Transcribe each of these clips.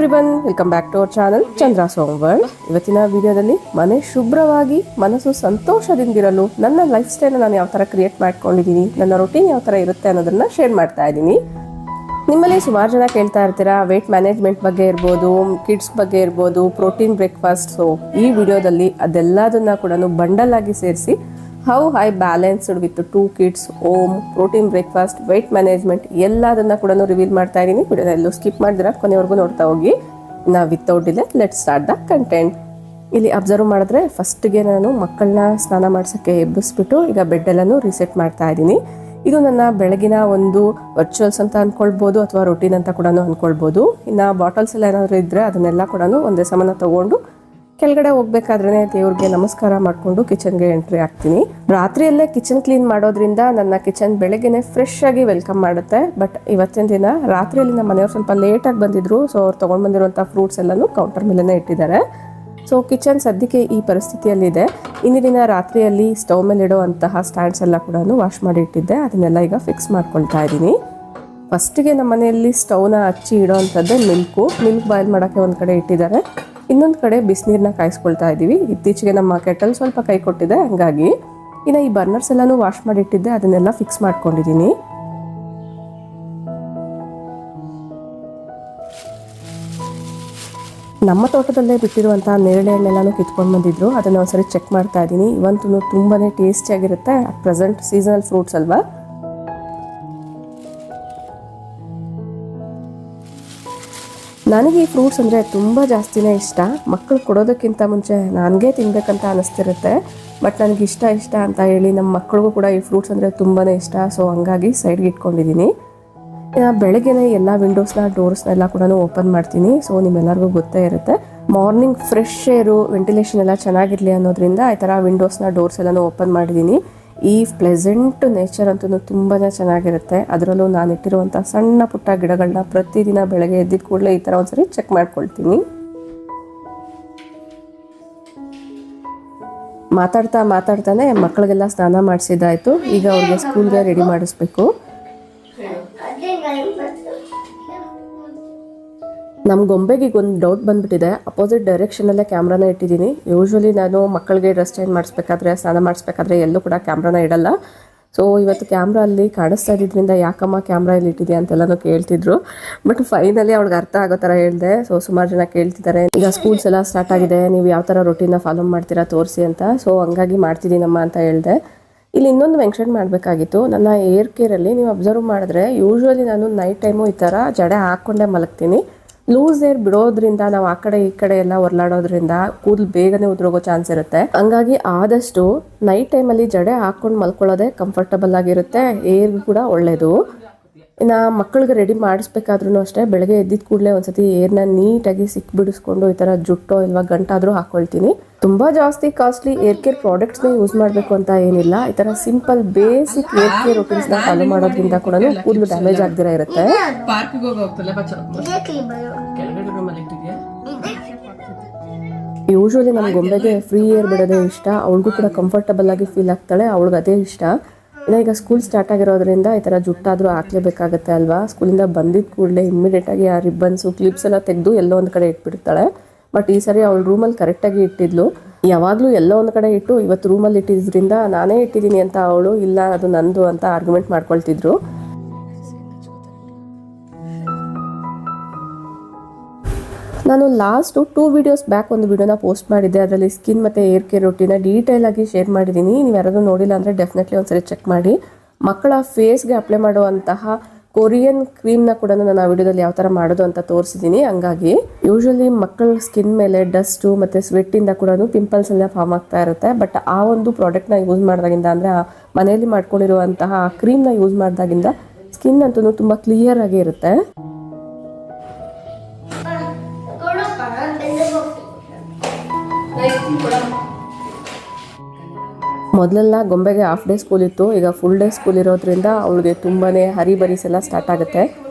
Everyone, welcome back to our channel Chandra's home world. ಇವತ್ತಿನ ವಿಡಿಯೋದಲ್ಲಿ ಮನೆ ಶುಭ್ರವಾಗಿ ಮನಸ್ಸು ಸಂತೋಷದಿಂದಿರಲು ನನ್ನ ಲೈಫ್ ಸ್ಟೈಲ್ ನಾನು ಯಾವ ಥರ ಕ್ರಿಯೇಟ್ ಮಾಡ್ಕೊಂಡಿದ್ದೀನಿ, ನನ್ನ ರೊಟೀನ್ ಯಾವ ಥರ ಇರುತ್ತೆ ಅನ್ನೋದನ್ನ ಶೇರ್ ಮಾಡ್ತಾ ಇದ್ದೀನಿ. ನಿಮ್ಮಲ್ಲಿ ಸುಮಾರು ಜನ ಕೇಳ್ತಾ ಇರ್ತೀರಾ ವೆಯ್ಟ್ ಮ್ಯಾನೇಜ್ಮೆಂಟ್ ಬಗ್ಗೆ ಇರ್ಬೋದು, ಕಿಡ್ಸ್ ಬಗ್ಗೆ ಇರ್ಬೋದು, ಪ್ರೋಟೀನ್ ಬ್ರೇಕ್ಫಾಸ್ಟ್. ಸೊ ಈ ವಿಡಿಯೋದಲ್ಲಿ ಅದೆಲ್ಲದನ್ನ ಕೂಡ ಬಂಡಲ್ ಆಗಿ ಸೇರಿಸಿ how I balanced with 2 kids, home, protein breakfast, weight management ಎಲ್ಲದನ್ನ ಕೂಡ ರಿವೀಲ್ ಮಾಡ್ತಾ ಇದ್ದೀನಿ. ವಿಡಿಯೋನ ಎಲ್ಲೂ ಸ್ಕಿಪ್ ಮಾಡಿದ್ರೆ ಕೊನೆವರೆಗೂ ನೋಡ್ತಾ ಹೋಗಿ. ನಾವು without delay let's start the content. ಇಲ್ಲಿ ಅಬ್ಸರ್ವ್ ಮಾಡಿದ್ರೆ ಫಸ್ಟ್ಗೆ ನಾನು ಮಕ್ಕಳನ್ನ ಸ್ನಾನ ಮಾಡ್ಸೋಕ್ಕೆ ಎಬ್ಬಿಸ್ಬಿಟ್ಟು ಈಗ ಬೆಡ್ ಎಲ್ಲನೂ ರೀಸೆಟ್ ಮಾಡ್ತಾ ಇದ್ದೀನಿ. ಇದು ನನ್ನ ಬೆಳಗಿನ ಒಂದು ವರ್ಚುವಲ್ಸ್ ಅಂತ ಅಂದ್ಕೊಳ್ಬೋದು ಅಥವಾ ರೊಟೀನ್ ಅಂತ ಕೂಡ ಅಂದ್ಕೊಳ್ಬೋದು. ಇನ್ನು ಬಾಟಲ್ಸ್ ಎಲ್ಲ ಏನಾದರೂ ಇದ್ದರೆ ಅದನ್ನೆಲ್ಲ ಕೂಡ ಒಂದೇ ಸಮನ ತಗೊಂಡು ಕೆಳಗಡೆ ಹೋಗ್ಬೇಕಾದ್ರೆ ದೇವ್ರಿಗೆ ನಮಸ್ಕಾರ ಮಾಡಿಕೊಂಡು ಕಿಚನ್ಗೆ ಎಂಟ್ರಿ ಆಗ್ತೀನಿ. ರಾತ್ರಿಯಲ್ಲೇ ಕಿಚನ್ ಕ್ಲೀನ್ ಮಾಡೋದ್ರಿಂದ ನನ್ನ ಕಿಚನ್ ಬೆಳಗ್ಗೆನೆ ಫ್ರೆಶ್ ಆಗಿ ವೆಲ್ಕಮ್ ಮಾಡುತ್ತೆ. ಬಟ್ ಇವತ್ತಿನ ದಿನ ರಾತ್ರಿಯಲ್ಲಿ ನಮ್ಮ ಮನೆಯವ್ರು ಸ್ವಲ್ಪ ಲೇಟಾಗಿ ಬಂದಿದ್ರು. ಸೊ ಅವ್ರು ತೊಗೊಂಡು ಬಂದಿರುವಂಥ ಫ್ರೂಟ್ಸ್ ಎಲ್ಲನೂ ಕೌಂಟರ್ ಮೇಲೇ ಇಟ್ಟಿದ್ದಾರೆ. ಸೊ ಕಿಚನ್ ಸದ್ಯಕ್ಕೆ ಈ ಪರಿಸ್ಥಿತಿಯಲ್ಲಿದೆ. ಇಂದಿನ ದಿನ ರಾತ್ರಿಯಲ್ಲಿ ಸ್ಟವ್ ಮೇಲೆ ಇಡೋವಂತಹ ಸ್ಟ್ಯಾಂಡ್ಸ್ ಎಲ್ಲ ಕೂಡ ವಾಶ್ ಮಾಡಿ ಇಟ್ಟಿದ್ದೆ. ಅದನ್ನೆಲ್ಲ ಈಗ ಫಿಕ್ಸ್ ಮಾಡ್ಕೊಳ್ತಾ ಇದ್ದೀನಿ. ಫಸ್ಟಿಗೆ ನಮ್ಮ ಮನೆಯಲ್ಲಿ ಸ್ಟವ್ನ ಹಚ್ಚಿ ಇಡೋ ಅಂಥದ್ದೇ ಮಿಲ್ಕ್ ಬಾಯ್ಲ್ ಮಾಡೋಕ್ಕೆ ಒಂದು ಕಡೆ ಇಟ್ಟಿದ್ದಾರೆ, ಇನ್ನೊಂದು ಕಡೆ ಬಿಸಿನೀರನ್ನ ಕಾಯಿಸ್ಕೊಳ್ತಾ ಇದ್ದೀವಿ. ಇತ್ತೀಚೆಗೆ ನಮ್ಮ ಕೆಟಲ್ ಸ್ವಲ್ಪ ಕೈ ಕೊಟ್ಟಿದೆ, ಹಂಗಾಗಿ ಇನ್ನು ಈ ಬರ್ನರ್ಸ್ ಎಲ್ಲನೂ ವಾಶ್ ಮಾಡಿ ಇಟ್ಟಿದ್ದೆ, ಅದನ್ನೆಲ್ಲ ಫಿಕ್ಸ್ ಮಾಡ್ಕೊಂಡಿದ್ದೀನಿ. ನಮ್ಮ ತೋಟದಲ್ಲೇ ಬಿಟ್ಟಿರುವಂಥ ನೇರಳೆ ಹಣ್ಣೆಲ್ಲನೂ ಕಿತ್ಕೊಂಡು ಬಂದಿದ್ರು, ಅದನ್ನು ಒಂದ್ಸರಿ ಚೆಕ್ ಮಾಡ್ತಾ ಇದ್ದೀನಿ. ಇವಂತೂ ತುಂಬಾ ಟೇಸ್ಟಿಯಾಗಿರುತ್ತೆ. ಅಟ್ ಪ್ರೆಸೆಂಟ್ ಸೀಸನಲ್ ಫ್ರೂಟ್ಸ್ ಅಲ್ವಾ. ನನಗೆ ಈ ಫ್ರೂಟ್ಸ್ ಅಂದರೆ ತುಂಬ ಜಾಸ್ತಿನೇ ಇಷ್ಟ. ಮಕ್ಕಳು ಕೊಡೋದಕ್ಕಿಂತ ಮುಂಚೆ ನನಗೆ ತಿನ್ನಬೇಕಂತ ಅನ್ನಿಸ್ತಿರುತ್ತೆ. ಬಟ್ ನನಗೆ ಇಷ್ಟ ಅಂತ ಹೇಳಿ ನಮ್ಮ ಮಕ್ಕಳಿಗೂ ಕೂಡ ಈ ಫ್ರೂಟ್ಸ್ ಅಂದರೆ ತುಂಬಾ ಇಷ್ಟ. ಸೊ ಹಂಗಾಗಿ ಸೈಡ್ಗೆ ಇಟ್ಕೊಂಡಿದ್ದೀನಿ. ಬೆಳಗ್ಗೆನೇ ಎಲ್ಲ ವಿಂಡೋಸ್ನ ಡೋರ್ಸ್ನೆಲ್ಲ ಕೂಡ ಓಪನ್ ಮಾಡ್ತೀನಿ. ಸೊ ನಿಮ್ಮೆಲ್ಲರಿಗೂ ಗೊತ್ತೇ ಇರುತ್ತೆ, ಮಾರ್ನಿಂಗ್ ಫ್ರೆಶ್ ಏರು ವೆಂಟಿಲೇಷನ್ ಎಲ್ಲ ಚೆನ್ನಾಗಿರಲಿ ಅನ್ನೋದ್ರಿಂದ ಈ ಥರ ವಿಂಡೋಸ್ನ ಡೋರ್ಸ್ ಎಲ್ಲನೂ ಓಪನ್ ಮಾಡಿದ್ದೀನಿ. ಈ ಪ್ಲೆಸೆಂಟ್ ನೇಚರ್ ಅಂತೂ ತುಂಬಾ ಚೆನ್ನಾಗಿರುತ್ತೆ. ಅದರಲ್ಲೂ ನಾನು ಇಟ್ಟಿರುವಂಥ ಸಣ್ಣ ಪುಟ್ಟ ಗಿಡಗಳನ್ನ ಪ್ರತಿದಿನ ಬೆಳಗ್ಗೆ ಎದ್ದಿದ ಕೂಡಲೇ ಈ ಥರ ಒಂದ್ಸರಿ ಚೆಕ್ ಮಾಡ್ಕೊಳ್ತೀನಿ. ಮಾತಾಡ್ತಾನೆ ಮಕ್ಕಳಿಗೆಲ್ಲ ಸ್ನಾನ ಮಾಡಿಸಿದ್ದಾಯಿತು. ಈಗ ಅವ್ರಿಗೆ ಸ್ಕೂಲ್ಗೆ ರೆಡಿ ಮಾಡಿಸ್ಬೇಕು. ನಮ್ಮ ಗೊಂಬೆಗೆ ಈಗ ಒಂದು ಡೌಟ್ ಬಂದ್ಬಿಟ್ಟಿದೆ. ಅಪೋಸಿಟ್ ಡೈರೆಕ್ಷನಲ್ಲೇ ಕ್ಯಾಮ್ರಾನ ಇಟ್ಟಿದ್ದೀನಿ. ಯೂಶ್ವಲಿ ನಾನು ಮಕ್ಕಳಿಗೆ ಡ್ರೆಸ್ ಚೇಂಜ್ ಮಾಡಿಸ್ಬೇಕಾದ್ರೆ, ಸ್ನಾನ ಮಾಡಿಸ್ಬೇಕಾದ್ರೆ ಎಲ್ಲೂ ಕೂಡ ಕ್ಯಾಮ್ರಾನ ಇಡಲ್ಲ. ಸೊ ಇವತ್ತು ಕ್ಯಾಮ್ರಾ ಅಲ್ಲಿ ಕಾಣಿಸ್ತಾ ಇದ್ದಿದ್ದರಿಂದ ಯಾಕಮ್ಮ ಕ್ಯಾಮ್ರಾ ಇಲ್ಲಿ ಇಟ್ಟಿದೆ ಅಂತೆಲ್ಲನೂ ಕೇಳ್ತಿದ್ರು. ಬಟ್ ಫೈನಲಿ ಅವ್ಳಿಗೆ ಅರ್ಥ ಆಗೋ ಥರ ಹೇಳಿದೆ. ಸೊ ಸುಮಾರು ಜನ ಕೇಳ್ತಿದ್ದಾರೆ, ಈಗ ಸ್ಕೂಲ್ಸ್ ಎಲ್ಲ ಸ್ಟಾರ್ಟ್ ಆಗಿದೆ, ನೀವು ಯಾವ ಥರ ರೊಟೀನ ಫಾಲೋ ಮಾಡ್ತೀರಾ ತೋರಿಸಿ ಅಂತ. ಸೊ ಹಂಗಾಗಿ ಮಾಡ್ತಿದ್ದೀನಮ್ಮ ಅಂತ ಹೇಳಿದೆ. ಇಲ್ಲಿ ಇನ್ನೊಂದು ಮೆನ್ಷನ್ ಮಾಡಬೇಕಾಗಿತ್ತು, ನನ್ನ ಏರ್ ಕೇರಲ್ಲಿ ನೀವು ಅಬ್ಸರ್ವ್ ಮಾಡಿದ್ರೆ ಯೂಶ್ವಲಿ ನಾನು ನೈಟ್ ಟೈಮು ಈ ಥರ ಜಡೆ ಹಾಕ್ಕೊಂಡೇ ಮಲಗ್ತೀನಿ. ಲೂಸ್ ಏರ್ ಬಿಡೋದ್ರಿಂದ ನಾವು ಆ ಕಡೆ ಈ ಕಡೆ ಎಲ್ಲ ಒರ್ಲಾಡೋದ್ರಿಂದ ಕೂದಲು ಬೇಗನೆ ಉದುರೋಗೋ ಚಾನ್ಸ್ ಇರುತ್ತೆ. ಹಂಗಾಗಿ ಆದಷ್ಟು ನೈಟ್ ಟೈಮಲ್ಲಿ ಜಡೆ ಹಾಕ್ಕೊಂಡು ಮಲ್ಕೊಳ್ಳೋದೇ ಕಂಫರ್ಟಬಲ್ ಆಗಿರುತ್ತೆ, ಏರ್ಗೂ ಕೂಡ ಒಳ್ಳೆಯದು. ಇನ್ನು ಮಕ್ಕಳಿಗೆ ರೆಡಿ ಮಾಡಿಸ್ಬೇಕಾದ್ರೂ ಅಷ್ಟೇ ಬೆಳಗ್ಗೆ ಎದ್ದಿದ ಕೂಡಲೇ ಒಂದ್ಸತಿ ಏರ್ನ ನೀಟಾಗಿ ಬಿಡಿಸ್ಕೊಂಡು ಈ ಥರ ಜುಟ್ಟೋ ಇಲ್ವಾ ಗಂಟಾದರೂ ಹಾಕ್ಕೊಳ್ತೀನಿ. ತುಂಬ ಜಾಸ್ತಿ ಕಾಸ್ಟ್ಲಿ ಏರ್ ಕೇರ್ ಪ್ರಾಡಕ್ಟ್ಸ್ನ ಯೂಸ್ ಮಾಡಬೇಕು ಅಂತ ಏನಿಲ್ಲ. ಈ ಥರ ಸಿಂಪಲ್ ಬೇಸಿಕ್ ಏರ್ ಕೇರ್ ರೂಟೀನ್ಸ್ನ ಫಾಲೋ ಮಾಡೋದ್ರಿಂದ ಕೂಡ ಕೂದಲು ಡ್ಯಾಮೇಜ್ ಆಗದಿರ ಇರುತ್ತೆ. ಯೂಶ್ವಲಿ ನಮ್ಮ ಗೊಂಬೆಗೆ ಫ್ರೀ ಏರ್ ಬಿಡೋದೇ ಇಷ್ಟ. ಅವಳಿಗೂ ಕೂಡ ಕಂಫರ್ಟಬಲ್ ಆಗಿ ಫೀಲ್ ಆಗ್ತಾಳೆ, ಅವಳಿಗೆ ಅದೇ ಇಷ್ಟ. ಇನ್ನು ಈಗ ಸ್ಕೂಲ್ ಸ್ಟಾರ್ಟ್ ಆಗಿರೋದ್ರಿಂದ ಈ ಥರ ಜುಟ್ಟಾದರೂ ಹಾಕ್ಲೇಬೇಕಾಗತ್ತೆ ಅಲ್ವಾ. ಸ್ಕೂಲಿಂದ ಬಂದಿದ್ದ ಕೂಡಲೇ ಇಮ್ಮಿಡಿಯೇಟಾಗಿ ಆ ರಿಬ್ಬನ್ಸು ಕ್ಲಿಪ್ಸ್ ಎಲ್ಲ ತೆಗೆದು ಎಲ್ಲೋ ಒಂದು ಕಡೆ ಇಟ್ಬಿಡ್ತಾಳೆ. ಬಟ್ ಈ ಸರಿ ಅವಳು ರೂಮಲ್ಲಿ ಕರೆಕ್ಟಾಗಿ ಇಟ್ಟಿದ್ಲು. ಯಾವಾಗಲೂ ಎಲ್ಲೋ ಒಂದು ಕಡೆ ಇಟ್ಟು ಇವತ್ತು ರೂಮಲ್ಲಿ ಇಟ್ಟಿದ್ರಿಂದ ನಾನೇ ಇಟ್ಟಿದ್ದೀನಿ ಅಂತ ಅವಳು ಇಲ್ಲ ಅದು ನಂದು ಅಂತ ಆರ್ಗ್ಯುಮೆಂಟ್ ಮಾಡ್ಕೊಳ್ತಿದ್ರು. ನಾನು ಲಾಸ್ಟು 2 ವೀಡಿಯೋಸ್ ಬ್ಯಾಕ್ ಒಂದು ವಿಡಿಯೋನ ಪೋಸ್ಟ್ ಮಾಡಿದ್ದೆ. ಅದರಲ್ಲಿ ಸ್ಕಿನ್ ಮತ್ತು ಏರ್ ಕೇರ್ ರೊಟೀನ ಡೀಟೇಲ್ ಆಗಿ ಶೇರ್ ಮಾಡಿದ್ದೀನಿ. ನೀವು ಯಾರಾದರೂ ನೋಡಿಲ್ಲ ಅಂದರೆ ಡೆಫಿನೆಟ್ಲಿ ಒಂದ್ಸರಿ ಚೆಕ್ ಮಾಡಿ. ಮಕ್ಕಳ ಫೇಸ್ಗೆ ಅಪ್ಲೈ ಮಾಡುವಂತಹ ಕೊರಿಯನ್ ಕ್ರೀಮ್ನ ಕೂಡ ನಾನು ಆ ವಿಡಿಯೋದಲ್ಲಿ ಯಾವ ಥರ ಮಾಡೋದು ಅಂತ ತೋರಿಸಿದ್ದೀನಿ. ಹಂಗಾಗಿ ಯೂಶ್ವಲಿ ಮಕ್ಕಳ ಸ್ಕಿನ್ ಮೇಲೆ ಡಸ್ಟು ಮತ್ತು ಸ್ವೆಟ್ಟಿಂದ ಕೂಡ ಪಿಂಪಲ್ಸ್ ಎಲ್ಲ ಫಾರ್ಮ್ ಆಗ್ತಾ ಇರುತ್ತೆ. ಬಟ್ ಆ ಒಂದು ಪ್ರಾಡಕ್ಟ್ನ ಯೂಸ್ ಮಾಡಿದಾಗಿಂದ ಅಂದರೆ ಮನೆಯಲ್ಲಿ ಮಾಡ್ಕೊಂಡಿರುವಂತಹ ಕ್ರೀಮ್ನ ಯೂಸ್ ಮಾಡಿದಾಗಿಂದ ಸ್ಕಿನ್ ಅಂತೂ ತುಂಬ ಕ್ಲಿಯರ್ ಆಗಿ ಇರುತ್ತೆ. ಮೊದಲೆಲ್ಲ ಗೊಂಬೆಗೆ ಹಾಫ್ ಡೇ ಸ್ಕೂಲ್ ಇತ್ತು, ಈಗ ಫುಲ್ ಡೇ ಸ್ಕೂಲ್ ಇರೋದ್ರಿಂದ ಅವಳಿಗೆ ತುಂಬಾ ಹರಿಬರೀಸ್ ಎಲ್ಲ ಸ್ಟಾರ್ಟ್ ಆಗುತ್ತೆ.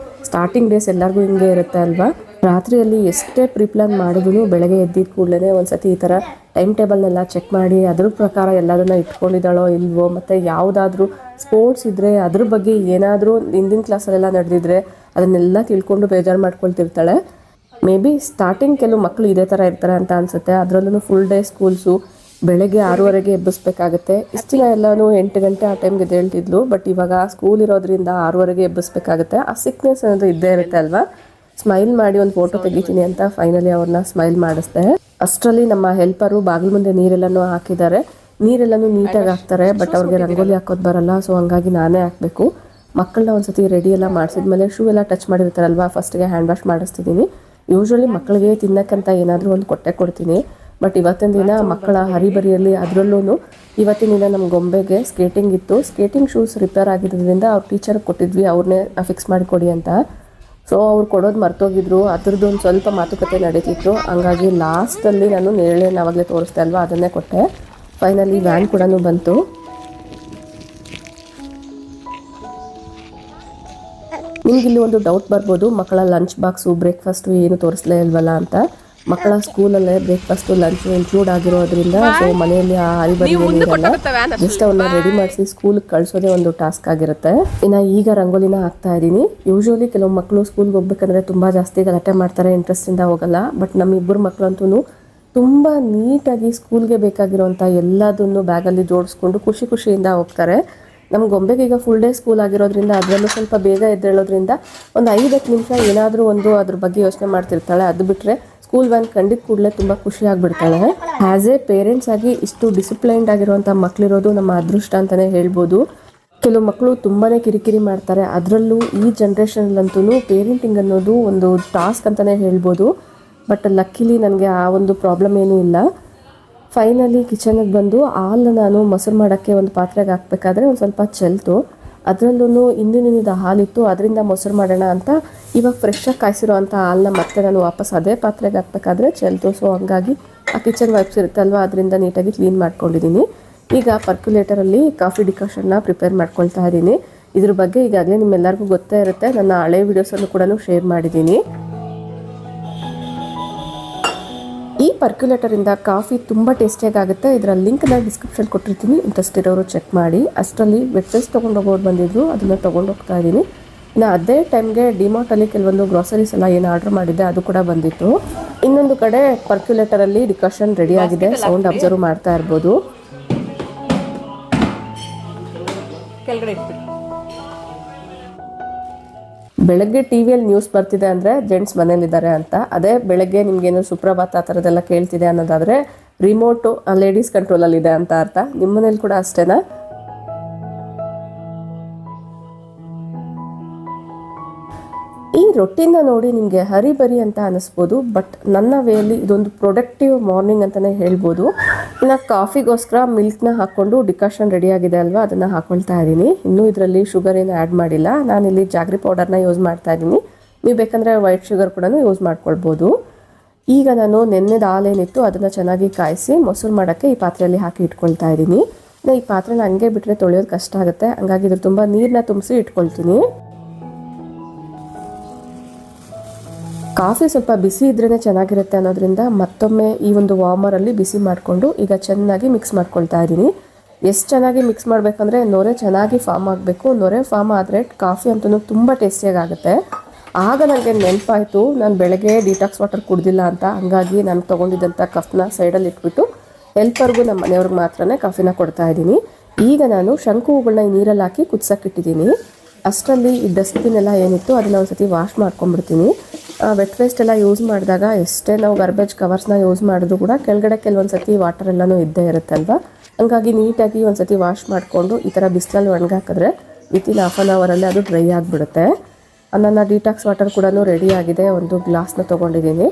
ಸ್ಟಾರ್ಟಿಂಗ್ ಡೇಸ್ ಎಲ್ಲರಿಗೂ ಹಿಂಗೆ ಇರುತ್ತೆ ಅಲ್ವಾ. ರಾತ್ರಿಯಲ್ಲಿ ಎಷ್ಟೇ ಪ್ರಿಪ್ಲಾನ್ ಮಾಡಿದ್ರು ಬೆಳಗ್ಗೆ ಎದ್ದಿದ್ದ ಕೂಡಲೇ ಒಂದ್ಸತಿ ಈ ಥರ ಟೈಮ್ ಟೇಬಲ್ನೆಲ್ಲ ಚೆಕ್ ಮಾಡಿ ಅದ್ರ ಪ್ರಕಾರ ಎಲ್ಲದನ್ನ ಇಟ್ಕೊಂಡಿದ್ದಾಳೋ ಇಲ್ವೋ, ಮತ್ತು ಯಾವುದಾದ್ರೂ ಸ್ಪೋರ್ಟ್ಸ್ ಇದ್ದರೆ ಅದ್ರ ಬಗ್ಗೆ ಏನಾದರೂ ಹಿಂದಿನ ಕ್ಲಾಸಲ್ಲೆಲ್ಲ ನಡೆದಿದ್ರೆ ಅದನ್ನೆಲ್ಲ ತಿಳ್ಕೊಂಡು ಬೇಜಾರು ಮಾಡ್ಕೊಳ್ತಿರ್ತಾಳೆ. ಮೇ ಬಿ ಸ್ಟಾರ್ಟಿಂಗ್ ಕೆಲವು ಮಕ್ಕಳು ಇದೇ ಥರ ಇರ್ತಾರೆ ಅಂತ ಅನಿಸುತ್ತೆ. ಅದರಲ್ಲೂ ಫುಲ್ ಡೇ ಸ್ಕೂಲ್ಸು ಬೆಳಗ್ಗೆ 6:30ಗೆ ಎಬ್ಬಿಸ್ಬೇಕಾಗುತ್ತೆ. ಇಷ್ಟು ದಿನ ಎಲ್ಲನೂ 8 ಗಂಟೆ ಆ ಟೈಮ್ಗೆ ಎದ್ದೇಳ್ತಿದ್ಲು. ಬಟ್ ಇವಾಗ ಸ್ಕೂಲ್ ಇರೋದ್ರಿಂದ 6:30ಗೆ ಎಬ್ಬಿಸ್ಬೇಕಾಗುತ್ತೆ. ಆ ಸಿಕ್ನೆಸ್ ಅನ್ನೋದು ಇದ್ದೇ ಇರುತ್ತೆ ಅಲ್ವಾ. ಸ್ಮೈಲ್ ಮಾಡಿ ಒಂದು ಫೋಟೋ ತೆಗಿತೀನಿ ಅಂತ ಫೈನಲಿ ಅವ್ರನ್ನ ಸ್ಮೈಲ್ ಮಾಡಿಸ್ದೆ. ಅಷ್ಟರಲ್ಲಿ ನಮ್ಮ ಹೆಲ್ಪರು ಬಾಗಿಲು ಮುಂದೆ ನೀರೆಲ್ಲನೂ ಹಾಕಿದ್ದಾರೆ. ನೀರೆಲ್ಲನೂ ನೀಟಾಗಿ ಹಾಕ್ತಾರೆ, ಬಟ್ ಅವ್ರಿಗೆ ರಂಗೋಲಿ ಹಾಕೋದು ಬರಲ್ಲ. ಸೊ ಹಂಗಾಗಿ ನಾನೇ ಹಾಕಬೇಕು. ಮಕ್ಕಳನ್ನ ಒಂದ್ಸತಿ ರೆಡಿ ಎಲ್ಲ ಮಾಡಿಸಿದ್ಮೇಲೆ ಶೂ ಎಲ್ಲ ಟಚ್ ಮಾಡಿರ್ತಾರಲ್ವಾ, ಫಸ್ಟ್ಗೆ ಹ್ಯಾಂಡ್ ವಾಶ್ ಮಾಡಿಸ್ತಿದ್ದೀನಿ. ಯೂಶ್ವಲಿ ಮಕ್ಕಳಿಗೆ ತಿನ್ನಕ್ಕಂತ ಏನಾದರೂ ಒಂದು ಕೊಡ್ತೀನಿ. ಬಟ್ ಇವತ್ತಿನ ದಿನ ಮಕ್ಕಳ ಹರಿಬರಿಯಲ್ಲಿ ಅದರಲ್ಲೂ ಇವತ್ತಿನ ದಿನ ನಮ್ಮ ಗೊಂಬೆಗೆ ಸ್ಕೇಟಿಂಗ್ ಇತ್ತು. ಸ್ಕೇಟಿಂಗ್ ಶೂಸ್ ರಿಪೇರ್ ಆಗಿರೋದ್ರಿಂದ ಅವ್ರ ಟೀಚರ್ಗೆ ಕೊಟ್ಟಿದ್ವಿ, ಅವ್ರನ್ನೇ ಫಿಕ್ಸ್ ಮಾಡಿ ಕೊಡಿ ಅಂತ. ಸೊ ಅವ್ರು ಕೊಡೋದು ಮರ್ತೋಗಿದ್ರು. ಅದ್ರದ್ದು ಒಂದು ಸ್ವಲ್ಪ ಮಾತುಕತೆ ನಡೀತಿತ್ತು. ಹಂಗಾಗಿ ಲಾಸ್ಟಲ್ಲಿ ನಾನು ನೇರಳೆನ ಆವಾಗಲೇ ತೋರಿಸ್ದೆ ಅಲ್ವಾ, ಅದನ್ನೇ ಕೊಟ್ಟೆ. ಫೈನಲಿ ವ್ಯಾನ್ ಕೂಡ ಬಂತು. ನಿಮಗಿಲ್ಲಿ ಒಂದು ಡೌಟ್ ಬರ್ಬೋದು, ಮಕ್ಕಳ ಲಂಚ್ ಬಾಕ್ಸು ಬ್ರೇಕ್ಫಾಸ್ಟು ಏನು ತೋರಿಸ್ಲೇ ಇಲ್ವಲ್ಲ ಅಂತ. ಮಕ್ಕಳ ಸ್ಕೂಲಲ್ಲೇ ಬ್ರೇಕ್ಫಾಸ್ಟು ಲಂಚು ಇನ್ಕ್ಲೂಡ್ ಆಗಿರೋದ್ರಿಂದ ಸೊ ಮನೆಯಲ್ಲಿ ಆ ಹರಿಬರಿ ಏನಿರಲ್ಲ, ಜಸ್ಟ್ ಅವನ್ನ ರೆಡಿ ಮಾಡಿಸಿ ಸ್ಕೂಲ್ಗೆ ಕಳಿಸೋದೇ ಒಂದು ಟಾಸ್ಕ್ ಆಗಿರುತ್ತೆ. ಇನ್ನು ಈಗ ರಂಗೋಲಿನ ಹಾಕ್ತಾ ಇದ್ದೀನಿ. ಯೂಶ್ವಲಿ ಕೆಲವು ಮಕ್ಕಳು ಸ್ಕೂಲ್ಗೆ ಹೋಗ್ಬೇಕಂದ್ರೆ ತುಂಬ ಜಾಸ್ತಿ ಗಲಾಟೆ ಮಾಡ್ತಾರೆ, ಇಂಟ್ರೆಸ್ಟಿಂದ ಹೋಗಲ್ಲ. ಬಟ್ ನಮ್ಮಿಬ್ಬರು ಮಕ್ಕಳಂತೂ ತುಂಬ ನೀಟಾಗಿ ಸ್ಕೂಲ್ಗೆ ಬೇಕಾಗಿರೋಂಥ ಎಲ್ಲದನ್ನು ಬ್ಯಾಗಲ್ಲಿ ಜೋಡಿಸ್ಕೊಂಡು ಖುಷಿಯಿಂದ ಹೋಗ್ತಾರೆ. ನಮ್ಮ ಗೊಂಬೆಗೆ ಈಗ ಫುಲ್ ಡೇ ಸ್ಕೂಲ್ ಆಗಿರೋದ್ರಿಂದ ಅದರಲ್ಲೂ ಸ್ವಲ್ಪ ಬೇಗ ಎದ್ದೇಳೋದ್ರಿಂದ ಒಂದು 5-10 ನಿಮಿಷ ಏನಾದರೂ ಒಂದು ಅದ್ರ ಬಗ್ಗೆ ಯೋಚನೆ ಮಾಡ್ತಿರ್ತಾಳೆ. ಅದು ಬಿಟ್ಟರೆ ಸ್ಕೂಲ್ ವ್ಯಾನ್ ಕಂಡಿದ್ದ ಕೂಡಲೇ ತುಂಬ ಖುಷಿ ಆಗಿಬಿಡ್ತಾಳೆ. ಆ್ಯಸ್ ಎ ಪೇರೆಂಟ್ಸ್ ಆಗಿ ಇಷ್ಟು ಡಿಸಿಪ್ಲೈನ್ಡ್ ಆಗಿರುವಂಥ ಮಕ್ಕಳಿರೋದು ನಮ್ಮ ಅದೃಷ್ಟ ಅಂತಲೇ ಹೇಳ್ಬೋದು. ಕೆಲವು ಮಕ್ಕಳು ತುಂಬಾ ಕಿರಿಕಿರಿ ಮಾಡ್ತಾರೆ. ಅದರಲ್ಲೂ ಈ ಜನ್ರೇಷನಲ್ಲಂತೂ ಪೇರೆಂಟಿಂಗ್ ಅನ್ನೋದು ಒಂದು ಟಾಸ್ಕ್ ಅಂತಲೇ ಹೇಳ್ಬೋದು. ಬಟ್ ಲಕ್ಕಿಲಿ ನನಗೆ ಆ ಒಂದು ಪ್ರಾಬ್ಲಮ್ ಏನೂ ಇಲ್ಲ. ಫೈನಲಿ ಕಿಚನಿಗೆ ಬಂದು ಹಾಲು ನಾನು ಮೊಸರು ಮಾಡೋಕ್ಕೆ ಒಂದು ಪಾತ್ರೆಗೆ ಹಾಕಬೇಕಾದ್ರೆ ಒಂದು ಸ್ವಲ್ಪ ಚೆಲ್ತು. ಅದರಲ್ಲೂ ಹಿಂದಿನಿಂದ ಹಾಲಿತ್ತು, ಅದರಿಂದ ಮೊಸರು ಮಾಡೋಣ ಅಂತ ಇವಾಗ ಫ್ರೆಶ್ಶಾಗಿ ಕಾಯಿಸಿರೋ ಅಂಥ ಹಾಲನ್ನ ಮತ್ತೆ ನಾನು ವಾಪಸ್ ಅದೇ ಪಾತ್ರೆಗೆ ಹಾಕಬೇಕಾದ್ರೆ ಚೆಲ್ತು. ಸೊ ಹಂಗಾಗಿ ಆ ಕಿಚನ್ ವೈಪ್ಸ್ ಇರುತ್ತಲ್ವ, ಅದರಿಂದ ನೀಟಾಗಿ ಕ್ಲೀನ್ ಮಾಡ್ಕೊಂಡಿದ್ದೀನಿ. ಈಗ ಪರ್ಕ್ಯುಲೇಟರಲ್ಲಿ ಕಾಫಿ ಡಿಕಾಷನ್ನ ಪ್ರಿಪೇರ್ ಮಾಡ್ಕೊಳ್ತಾ ಇದ್ದೀನಿ. ಇದ್ರ ಬಗ್ಗೆ ಈಗಾಗಲೇ ನಿಮ್ಮೆಲ್ಲರಿಗೂ ಗೊತ್ತೇ ಇರುತ್ತೆ, ನನ್ನ ಹಳೆ ವೀಡಿಯೋಸಲ್ಲೂ ಕೂಡ ಶೇರ್ ಮಾಡಿದ್ದೀನಿ. ಈ ಪರ್ಕ್ಯುಲೇಟರಿಂದ ಕಾಫಿ ತುಂಬ ಟೇಸ್ಟಿಯಾಗಿ ಆಗುತ್ತೆ. ಇದರ ಲಿಂಕ್ನ ಡಿಸ್ಕ್ರಿಪ್ಷನ್ ಕೊಟ್ಟಿರ್ತೀನಿ, ಇಂಟ್ರೆಸ್ಟ್ ಇರೋರು ಚೆಕ್ ಮಾಡಿ. ಅಷ್ಟರಲ್ಲಿ ವೆಟ್ ವೇಸ್ಟ್ ತೊಗೊಂಡು ಹೋಗೋರು ಬಂದಿದ್ರು, ಅದನ್ನು ತೊಗೊಂಡು ಹೋಗ್ತಾ ಇದ್ದೀನಿ. ಇನ್ನು ಅದೇ ಟೈಮ್ಗೆ ಡಿಮಾರ್ಟಲ್ಲಿ ಕೆಲವೊಂದು ಗ್ರಾಸರೀಸ್ ಎಲ್ಲ ಏನು ಆರ್ಡರ್ ಮಾಡಿದ್ದೆ ಅದು ಕೂಡ ಬಂದಿತ್ತು. ಇನ್ನೊಂದು ಕಡೆ ಪರ್ಕ್ಯುಲೇಟರಲ್ಲಿ ಡಿಕಾಷನ್ ರೆಡಿ ಆಗಿದೆ, ಸೌಂಡ್ ಅಬ್ಸರ್ವ್ ಮಾಡ್ತಾ ಇರ್ಬೋದು. ಬೆಳಗ್ಗೆ ಟಿವಿಯಲ್ಲಿ ನ್ಯೂಸ್ ಬರ್ತಿದೆ ಅಂದರೆ ಜೆಂಟ್ಸ್ ಮನೇಲಿದ್ದಾರೆ ಅಂತ. ಅದೇ ಬೆಳಗ್ಗೆ ನಿಮ್ಗೇನು ಸುಪ್ರಭಾತ ಆ ಥರದ್ದೆಲ್ಲ ಕೇಳ್ತಿದೆ ಅನ್ನೋದಾದರೆ ರಿಮೋಟು ಲೇಡೀಸ್ ಕಂಟ್ರೋಲಲ್ಲಿದೆ ಅಂತ ಅರ್ಥ. ನಿಮ್ಮ ಮನೇಲಿ ಕೂಡ ಅಷ್ಟೇನಾ? ಈ ರೊಟ್ಟಿನ ನೋಡಿ ನಿಮಗೆ ಹರಿಬರಿ ಅಂತ ಅನಿಸ್ಬೋದು, ಬಟ್ ನನ್ನ ವೇಯಲ್ಲಿ ಇದೊಂದು ಪ್ರೊಡಕ್ಟಿವ್ ಮಾರ್ನಿಂಗ್ ಅಂತಲೇ ಹೇಳ್ಬೋದು. ಇನ್ನು ಕಾಫಿಗೋಸ್ಕರ ಮಿಲ್ಕ್ನ ಹಾಕ್ಕೊಂಡು ಡಿಕಾಷನ್ ರೆಡಿ ಆಗಿದೆ ಅಲ್ವಾ, ಅದನ್ನು ಹಾಕ್ಕೊಳ್ತಾ ಇದ್ದೀನಿ. ಇನ್ನೂ ಇದರಲ್ಲಿ ಶುಗರ್ ಏನು ಆ್ಯಡ್ ಮಾಡಿಲ್ಲ. ನಾನಿಲ್ಲಿ ಜಾಗ್ರಿ ಪೌಡರ್ನ ಯೂಸ್ ಮಾಡ್ತಾ ಇದ್ದೀನಿ. ನೀವು ಬೇಕಂದರೆ ವೈಟ್ ಶುಗರ್ ಕೂಡ ಯೂಸ್ ಮಾಡ್ಕೊಳ್ಬೋದು. ಈಗ ನಾನು ನೆನ್ನೆದ ಹಾಲೇನಿತ್ತು ಅದನ್ನು ಚೆನ್ನಾಗಿ ಕಾಯಿಸಿ ಮೊಸರು ಮಾಡೋಕ್ಕೆ ಈ ಪಾತ್ರೆಯಲ್ಲಿ ಹಾಕಿ ಇಟ್ಕೊಳ್ತಾ ಇದ್ದೀನಿ. ಈ ಪಾತ್ರೆನ ಹಂಗೆ ಬಿಟ್ಟರೆ ತೊಳೆಯೋದು ಕಷ್ಟ ಆಗುತ್ತೆ, ಹಂಗಾಗಿ ಇದ್ರ ತುಂಬ ನೀರನ್ನ ತುಂಬಿಸಿ ಇಟ್ಕೊಳ್ತೀನಿ. ಕಾಫಿ ಸ್ವಲ್ಪ ಬಿಸಿ ಇದ್ರೇ ಚೆನ್ನಾಗಿರುತ್ತೆ ಅನ್ನೋದ್ರಿಂದ ಮತ್ತೊಮ್ಮೆ ಈ ಒಂದು ವಾರ್ಮರಲ್ಲಿ ಬಿಸಿ ಮಾಡಿಕೊಂಡು ಈಗ ಚೆನ್ನಾಗಿ ಮಿಕ್ಸ್ ಮಾಡ್ಕೊಳ್ತಾ ಇದ್ದೀನಿ. ಎಷ್ಟು ಚೆನ್ನಾಗಿ ಮಿಕ್ಸ್ ಮಾಡಬೇಕಂದ್ರೆ ನೊರೆ ಚೆನ್ನಾಗಿ ಫಾರ್ಮ್ ಆಗಬೇಕು. ನೊರೆ ಫಾರ್ಮ್ ಆದರೆ ಕಾಫಿ ಅಂತೂ ತುಂಬ ಟೇಸ್ಟಿಯಾಗಿ ಆಗುತ್ತೆ. ಆಗ ನನಗೆ ನೆನಪಾಯಿತು, ನಾನು ಬೆಳಗ್ಗೆ ಡಿಟಾಕ್ಸ್ ವಾಟರ್ ಕುಡ್ದಿಲ್ಲ ಅಂತ. ಹಂಗಾಗಿ ನಾನು ತೊಗೊಂಡಿದ್ದಂಥ ಕಫ್ನ ಸೈಡಲ್ಲಿ ಇಟ್ಬಿಟ್ಟು ಹೆಲ್ಪರ್ಗೂ ನಮ್ಮ ಮನೆಯವ್ರಿಗೆ ಮಾತ್ರನೇ ಕಾಫಿನ ಕೊಡ್ತಾ ಇದ್ದೀನಿ. ಈಗ ನಾನು ಶಂಕು ಹೂಗಳನ್ನ ಈ ನೀರಲ್ಲಿ ಹಾಕಿ ಕುದಿಸೋಕ್ಕಿಟ್ಟಿದ್ದೀನಿ. ಅಷ್ಟರಲ್ಲಿ ಈ ಡಸ್ಟ್ಬಿನ್ ಎಲ್ಲ ಏನಿತ್ತು ಅದನ್ನು ಒಂದು ಸತಿ ವಾಶ್ ಮಾಡ್ಕೊಂಡ್ಬಿಡ್ತೀನಿ. ವೆಟ್ ವೇಸ್ಟ್ ಎಲ್ಲ ಯೂಸ್ ಮಾಡಿದಾಗ ಎಷ್ಟೇ ನಾವು ಗಾರ್ಬೇಜ್ ಕವರ್ಸ್ನ ಯೂಸ್ ಮಾಡಿದ್ರು ಕೂಡ ಕೆಳಗಡೆ ಕೆಲವೊಂದು ಸತಿ ವಾಟರ್ ಎಲ್ಲನೂ ಇದ್ದೇ ಇರುತ್ತಲ್ವ. ಹಂಗಾಗಿ ನೀಟಾಗಿ ಒಂದು ಸತಿ ವಾಶ್ ಮಾಡಿಕೊಂಡು ಈ ಥರ ಬಿಸಿಲಲ್ಲಿ ಒಣಗಾಕಿದ್ರೆ ವಿತಿನ್ ಹಾಫ್ ಆನ್ ಅವರಲ್ಲಿ ಅದು ಡ್ರೈ ಆಗಿಬಿಡುತ್ತೆ. ನನ್ನ ಡಿಟಾಕ್ಸ್ ವಾಟರ್ ಕೂಡ ರೆಡಿ ಆಗಿದೆ. ಒಂದು ಗ್ಲಾಸ್ನ ತೊಗೊಂಡಿದ್ದೀನಿ.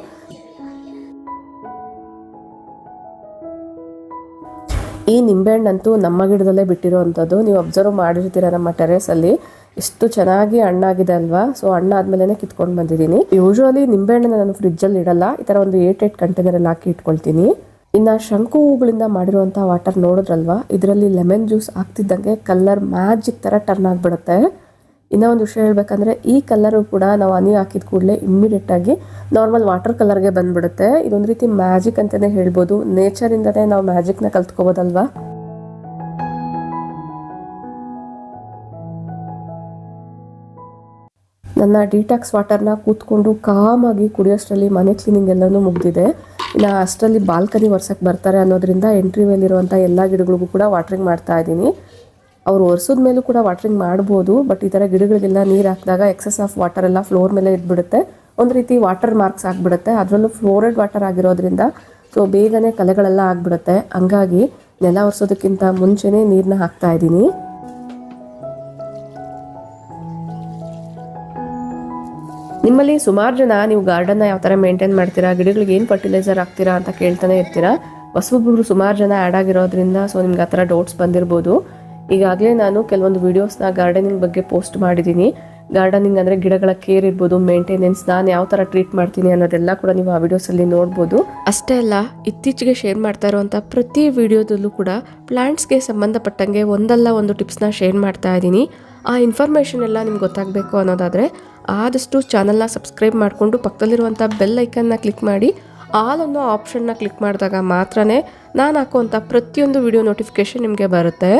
ಈ ನಿಂಬೆಹಣ್ಣಂತೂ ನಮ್ಮ ಗಿಡದಲ್ಲೇ ಬಿಟ್ಟಿರೋ ಅಂಥದ್ದು. ನೀವು ಅಬ್ಸರ್ವ್ ಮಾಡಿರ್ತೀರ ನಮ್ಮ ಟೆರೇಸಲ್ಲಿ ಎಷ್ಟು ಚೆನ್ನಾಗಿ ಹಣ್ಣಾಗಿದೆ ಅಲ್ವಾ. ಸೊ ಹಣ್ಣಾದ್ಮೇಲೆ ಕಿತ್ಕೊಂಡು ಬಂದಿದ್ದೀನಿ. ಯೂಶ್ವಲಿ ನಿಂಬೆಹಣ್ಣನ್ನ ನಾನು ಫ್ರಿಜ್ಜಲ್ಲಿ ಇಡಲ್ಲ, ಈ ಥರ ಒಂದು 8 ಕಂಟೈನರಲ್ಲಿ ಹಾಕಿ ಇಟ್ಕೊಳ್ತೀನಿ. ಇನ್ನು ಶಂಕು ಹೂಗಳಿಂದ ಮಾಡಿರುವಂಥ ವಾಟರ್ ನೋಡಿದ್ರಲ್ವಾ, ಇದರಲ್ಲಿ ಲೆಮನ್ ಜ್ಯೂಸ್ ಹಾಕ್ತಿದ್ದಂಗೆ ಕಲರ್ ಮ್ಯಾಜಿಕ್ ಥರ ಟರ್ನ್ ಆಗಿಬಿಡುತ್ತೆ. ಇನ್ನೂ ಒಂದು ವಿಷಯ ಹೇಳ್ಬೇಕಂದ್ರೆ ಈ ಕಲರು ಕೂಡ ನಾವು ಹನಿ ಹಾಕಿದ ಕೂಡಲೇ ಇಮ್ಮಿಡಿಯೇಟಾಗಿ ನಾರ್ಮಲ್ ವಾಟರ್ ಕಲರ್ಗೆ ಬಂದ್ಬಿಡುತ್ತೆ. ಇದೊಂದು ರೀತಿ ಮ್ಯಾಜಿಕ್ ಅಂತಲೇ ಹೇಳ್ಬೋದು. ನೇಚರಿಂದನೇ ನಾವು ಮ್ಯಾಜಿಕ್ನ ಕಲ್ತ್ಕೋಬೋದಲ್ವಾ. ನನ್ನ ಡಿಟಾಕ್ಸ್ ವಾಟರ್ನ ಕೂತ್ಕೊಂಡು ಕಾಮಾಗಿ ಕುಡಿಯೋಷ್ಟರಲ್ಲಿ ಮನೆ ಕ್ಲೀನಿಂಗ್ ಎಲ್ಲನೂ ಮುಗಿದಿದೆ. ಇನ್ನು ಅಷ್ಟರಲ್ಲಿ ಬಾಲ್ಕನಿ ಒರ್ಸಕ್ಕೆ ಬರ್ತಾರೆ ಅನ್ನೋದ್ರಿಂದ ಎಂಟ್ರಿ ಮೇಲಿರುವಂಥ ಎಲ್ಲ ಗಿಡಗಳಿಗೂ ಕೂಡ ವಾಟ್ರಿಂಗ್ ಮಾಡ್ತಾ ಇದ್ದೀನಿ. ಅವ್ರು ಒರೆಸೋದ ಮೇಲೂ ಕೂಡ ವಾಟ್ರಿಂಗ್ ಮಾಡ್ಬೋದು, ಬಟ್ ಈ ಥರ ಗಿಡಗಳಿಗೆಲ್ಲ ನೀರು ಹಾಕಿದಾಗ ಎಕ್ಸಸ್ ಆಫ್ ವಾಟರ್ ಎಲ್ಲ ಫ್ಲೋರ್ ಮೇಲೆ ಇದ್ಬಿಡುತ್ತೆ. ಒಂದು ರೀತಿ ವಾಟರ್ ಮಾರ್ಕ್ಸ್ ಆಗಿಬಿಡುತ್ತೆ. ಅದರಲ್ಲೂ ಫ್ಲೋರೆಡ್ ವಾಟರ್ ಆಗಿರೋದ್ರಿಂದ ಸೊ ಬೇಗನೆ ಕಲೆಗಳೆಲ್ಲ ಆಗಿಬಿಡುತ್ತೆ. ಹಂಗಾಗಿ ನೆಲ ಒರೆಸೋದಕ್ಕಿಂತ ಮುಂಚೆನೇ ನೀರನ್ನ ಹಾಕ್ತಾ ಇದ್ದೀನಿ. ನಿಮ್ಮಲ್ಲಿ ಸುಮಾರು ಜನ ನೀವು ಗಾರ್ಡನ್ನ ಯಾವ ಥರ ಮೇಂಟೈನ್ ಮಾಡ್ತೀರಾ, ಗಿಡಗಳಿಗೆ ಏನು ಫರ್ಟಿಲೈಸರ್ ಹಾಕ್ತೀರಾ ಅಂತ ಕೇಳ್ತಾನೆ ಇರ್ತೀರಾ. ಹೊಸೊಬ್ಬರು ಸುಮಾರು ಜನ ಆ್ಯಡ್ ಆಗಿರೋದ್ರಿಂದ ಸೊ ನಿಮ್ಗೆ ಆ ಥರ ಡೌಟ್ಸ್ ಬಂದಿರ್ಬೋದು. ಈಗಾಗಲೇ ನಾನು ಕೆಲವೊಂದು ವೀಡಿಯೋಸ್ನ ಗಾರ್ಡನಿಂಗ್ ಬಗ್ಗೆ ಪೋಸ್ಟ್ ಮಾಡಿದ್ದೀನಿ. ಗಾರ್ಡನಿಂಗ್ ಅಂದರೆ ಗಿಡಗಳ ಕೇರ್ ಇರ್ಬೋದು, ಮೇಂಟೆನೆನ್ಸ್, ನಾನು ಯಾವ ಥರ ಟ್ರೀಟ್ ಮಾಡ್ತೀನಿ ಅನ್ನೋದೆಲ್ಲ ಕೂಡ ನೀವು ಆ ವಿಡಿಯೋಸಲ್ಲಿ ನೋಡ್ಬೋದು. ಅಷ್ಟೇ ಅಲ್ಲ, ಇತ್ತೀಚೆಗೆ ಶೇರ್ ಮಾಡ್ತಾ ಇರುವಂಥ ಪ್ರತಿ ವಿಡಿಯೋದಲ್ಲೂ ಕೂಡ ಪ್ಲಾಂಟ್ಸ್ಗೆ ಸಂಬಂಧಪಟ್ಟಂಗೆ ಒಂದಲ್ಲ ಒಂದು ಟಿಪ್ಸ್ನ ಶೇರ್ ಮಾಡ್ತಾ ಇದ್ದೀನಿ. ಆ ಇನ್ಫಾರ್ಮೇಷನ್ ಎಲ್ಲ ನಿಮ್ಗೆ ಗೊತ್ತಾಗಬೇಕು ಅನ್ನೋದಾದರೆ ಆದಷ್ಟು ಚಾನಲ್ನ ಸಬ್ಸ್ಕ್ರೈಬ್ ಮಾಡಿಕೊಂಡು ಪಕ್ಕದಲ್ಲಿರುವಂಥ ಬೆಲ್ ಐಕನ್ನ ಕ್ಲಿಕ್ ಮಾಡಿ ಆಲ್ ಅನ್ನೋ ಆಪ್ಷನ್ನ ಕ್ಲಿಕ್ ಮಾಡಿದಾಗ ಮಾತ್ರನೇ ನಾನು ಹಾಕುವಂಥ ಪ್ರತಿಯೊಂದು ವಿಡಿಯೋ ನೋಟಿಫಿಕೇಷನ್ ನಿಮಗೆ ಬರುತ್ತೆ.